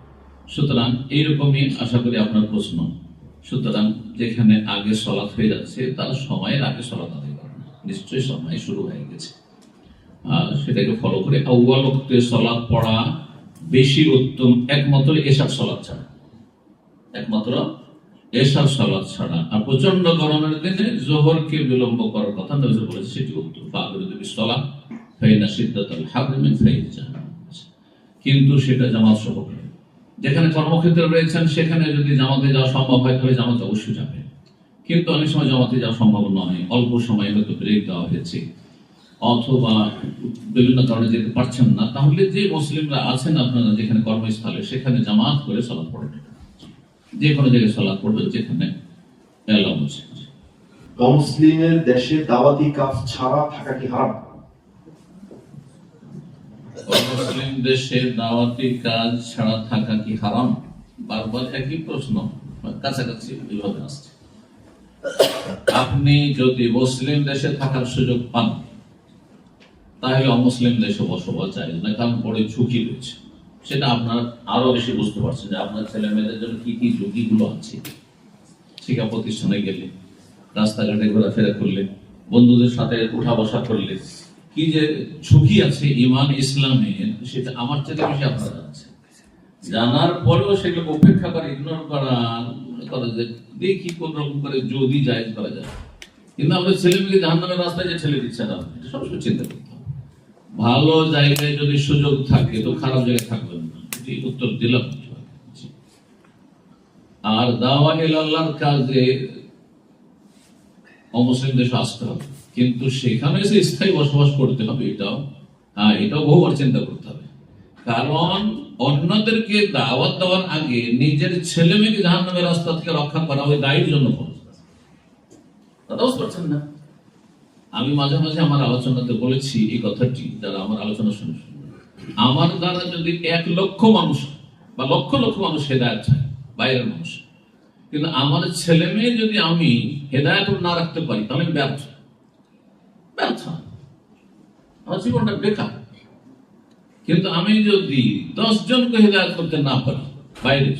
সুতরাং এইরকমই আশা করি আপনার প্রশ্ন। সুতরাং যেখানে আগে সালাত হয়ে যাচ্ছে তার সময়ের আগে সালাত আদায় করে না, নিশ্চয়ই সময় শুরু হয়ে গেছে, সেটাকে ফলো করে আউয়াল ওয়াক্তে সালাত পড়া বেশি উত্তম, একমাত্র এশার সালাত ছাড়া, একমাত্র এশার সালাত ছাড়া। আর প্রচন্ড গরমের দিনে জোহরকে বিলম্ব করার কথা নবী বলেছে, সেটি উত্তম। ফাগরিদু বিসসালাহ ফাইনা শিদ্দাতাল হাররি মিন ফাইহি জাহান্নাম। কিন্তু সেটা জামাত সহকারে। যেখানে কর্মক্ষেত্রে রয়েছেন সেখানে যদি জামাতে যাওয়া সম্ভব হয় তাহলে জামাতে অবশ্যই যাবে, কিন্তু অনেক সময় জামাতে যাওয়া সম্ভব নয়, অল্প সময় হয়তো ব্রেক দেওয়া হয়েছে অথবা বিভিন্ন কারণে যেতে পারছেন না, তাহলে যে মুসলিমরা আছেন আপনারা যেখানে কর্মস্থলে সেখানে জামাত করে সালাত পড়বেন, যে কোনো জায়গায় সালাত পড়বেন যেখানে এলাও আছে। অমুসলিমের দেশে দাওয়াতি কাজ ছাড়া থাকা কি হারাম? মুসলিম দেশে দাওয়াতি কাজ ছাড়া থাকা কি হারাম? বারবার একই প্রশ্ন, কাছাকাছি বিভাগে আসছে। আপনি যদি মুসলিম দেশে থাকার সুযোগ পান তাহলে অমুসলিম দেশে বসবাস যায় না, কারণ বড় ঝুঁকি রয়েছে। সেটা আপনার আরো বেশি বুঝতে পারছেন যে আপনার ছেলে মেয়েদের জন্য কি কি ঝুঁকিগুলো আছে। শিক্ষা প্রতিষ্ঠানে গেলে, রাস্তাঘাটে ঘোরাফেরা করলে, বন্ধুদের সাথে উঠা বসা করলে কি যে ঝুঁকি আছে ইমান ইসলামে, সেটা আমার চেয়ে বেশি আপনারা জানছেন। জানার পরেও সেগুলো উপেক্ষা করে, ইগনোর করা যে দেখি কোন রকম করে যদি জায়েজ করা যায়। কিন্তু আমাদের ছেলে মেয়েকে জাহান্নামের রাস্তায় যে ছেলে দিচ্ছে না, এটা সবসময় চিন্তা করতে হবে। ভালো জায়গায় যদি সুযোগ থাকে তো খারাপ জায়গায় থাকবেন না, এটি উত্তর দিলাম। আর দাওয়া ইলাল্লাহর কাজে অমুসলিম দেশে আসতে হবে, কিন্তু সেখানে এসে স্থায়ী বসবাস করতে হবে, এটাও বহুবার চিন্তা করতে হবে। কারণ অন্যদেরকে দাওয়াত দেওয়ার আগে নিজের ছেলে মেয়েকে জাহান্নামের রাস্তা থেকে রক্ষা করা ওই দায়ীর জন্য খরচ করছেন না। আমি মাঝে মাঝে আমার আলোচনাতে বলেছি এই কথাটি, যারা আমার আলোচনা শুনে আমার দ্বারা যদি 1 লক্ষ মানুষ বা লক্ষ লক্ষ মানুষ হেদায়েত হয়, বাইরের মানুষ, কিন্তু আমার ছেলে মেয়ে যদি আমি হেদায়েত না রাখতে পারি তাহলে ব্যর্থ, আমার জীবনটা বেকার। কিন্তু আমি যদি 10 জনকে হেদায়েত করতে না পারি বাইরে,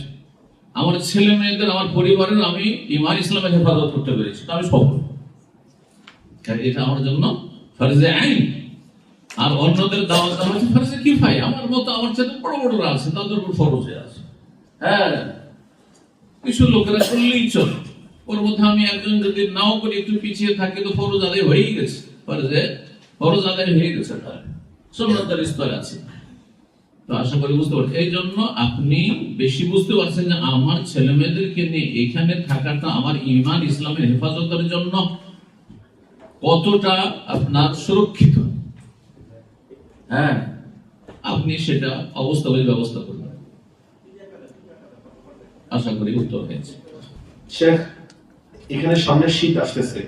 আমার ছেলে মেয়েদের, আমার পরিবারের আমি ঈমান ইসলামের হেফাজত করতে পেরেছি, তো আমি সফল। এটা আমার জন্য ফরজে আইন। আর অন্যদের দাওয়াত দেওয়া হচ্ছে ফরজে কিফায়া। আমার মতো আমার চেয়ে বড় বড়রা আছে, তাদের উপর ফরজ আছে। হ্যাঁ, কিছু লোকেরা করলেই চলে, ওর মধ্যে আমি একজন যদি নাও করে একটু পিছিয়ে থাকি তো ফরজ আদায় হয়েই গেছে, ফরজ আদায় হয়ে গেছে, তার সুন্নতের স্তরে আছে। তো আশা করি বুঝতে পারছি। এই জন্য আপনি বেশি বুঝতে পারছেন যে আমার ছেলে মেয়েদেরকে নিয়ে এখানে থাকাটা আমার ঈমান ইসলামের হেফাজতের জন্য কতটা আপনার সুরক্ষিত। হ্যাঁ, আপনি সেটা অবস্থা বুঝে ব্যবস্থা করবেন। আশা করি উত্তর হয়েছে। শেখ, এখানে সামনে শীত আসতেছে,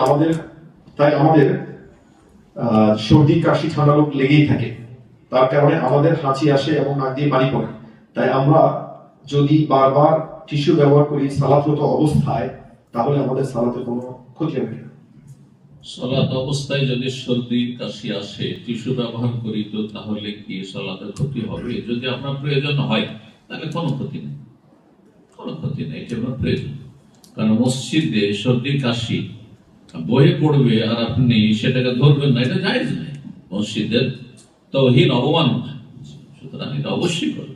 আমাদের সর্দি কাশি ঠান্ডা রোগ লেগেই থাকে, তার কারণে আমাদের হাঁচি আসে এবং নাক দিয়ে পানি পড়ে। তাই আমরা যদি বারবার টিস্যু ব্যবহার করি সালাতরত অবস্থায়, তাহলে আমাদের সালাতে কোনো ক্ষতি হবে না? সালাত অবস্থায় যদি সর্দি কাশি আসে টিস্যু ব্যবহার করি তো তাহলে কি সালাতের ক্ষতি হবে? যদি আপনার প্রয়োজন হয় তাহলে কোনো ক্ষতি নেই, কোনো ক্ষতি নেই, এটা আপনার প্রয়োজন। কারণ মসজিদে সর্দি কাশি বয়ে পড়বে আর আপনি সেটাকে ধরবেন না, এটা জায়েজ নেই, মসজিদের তাওহীন অবমাননা। সুতরাং এটা অবশ্যই করবেন।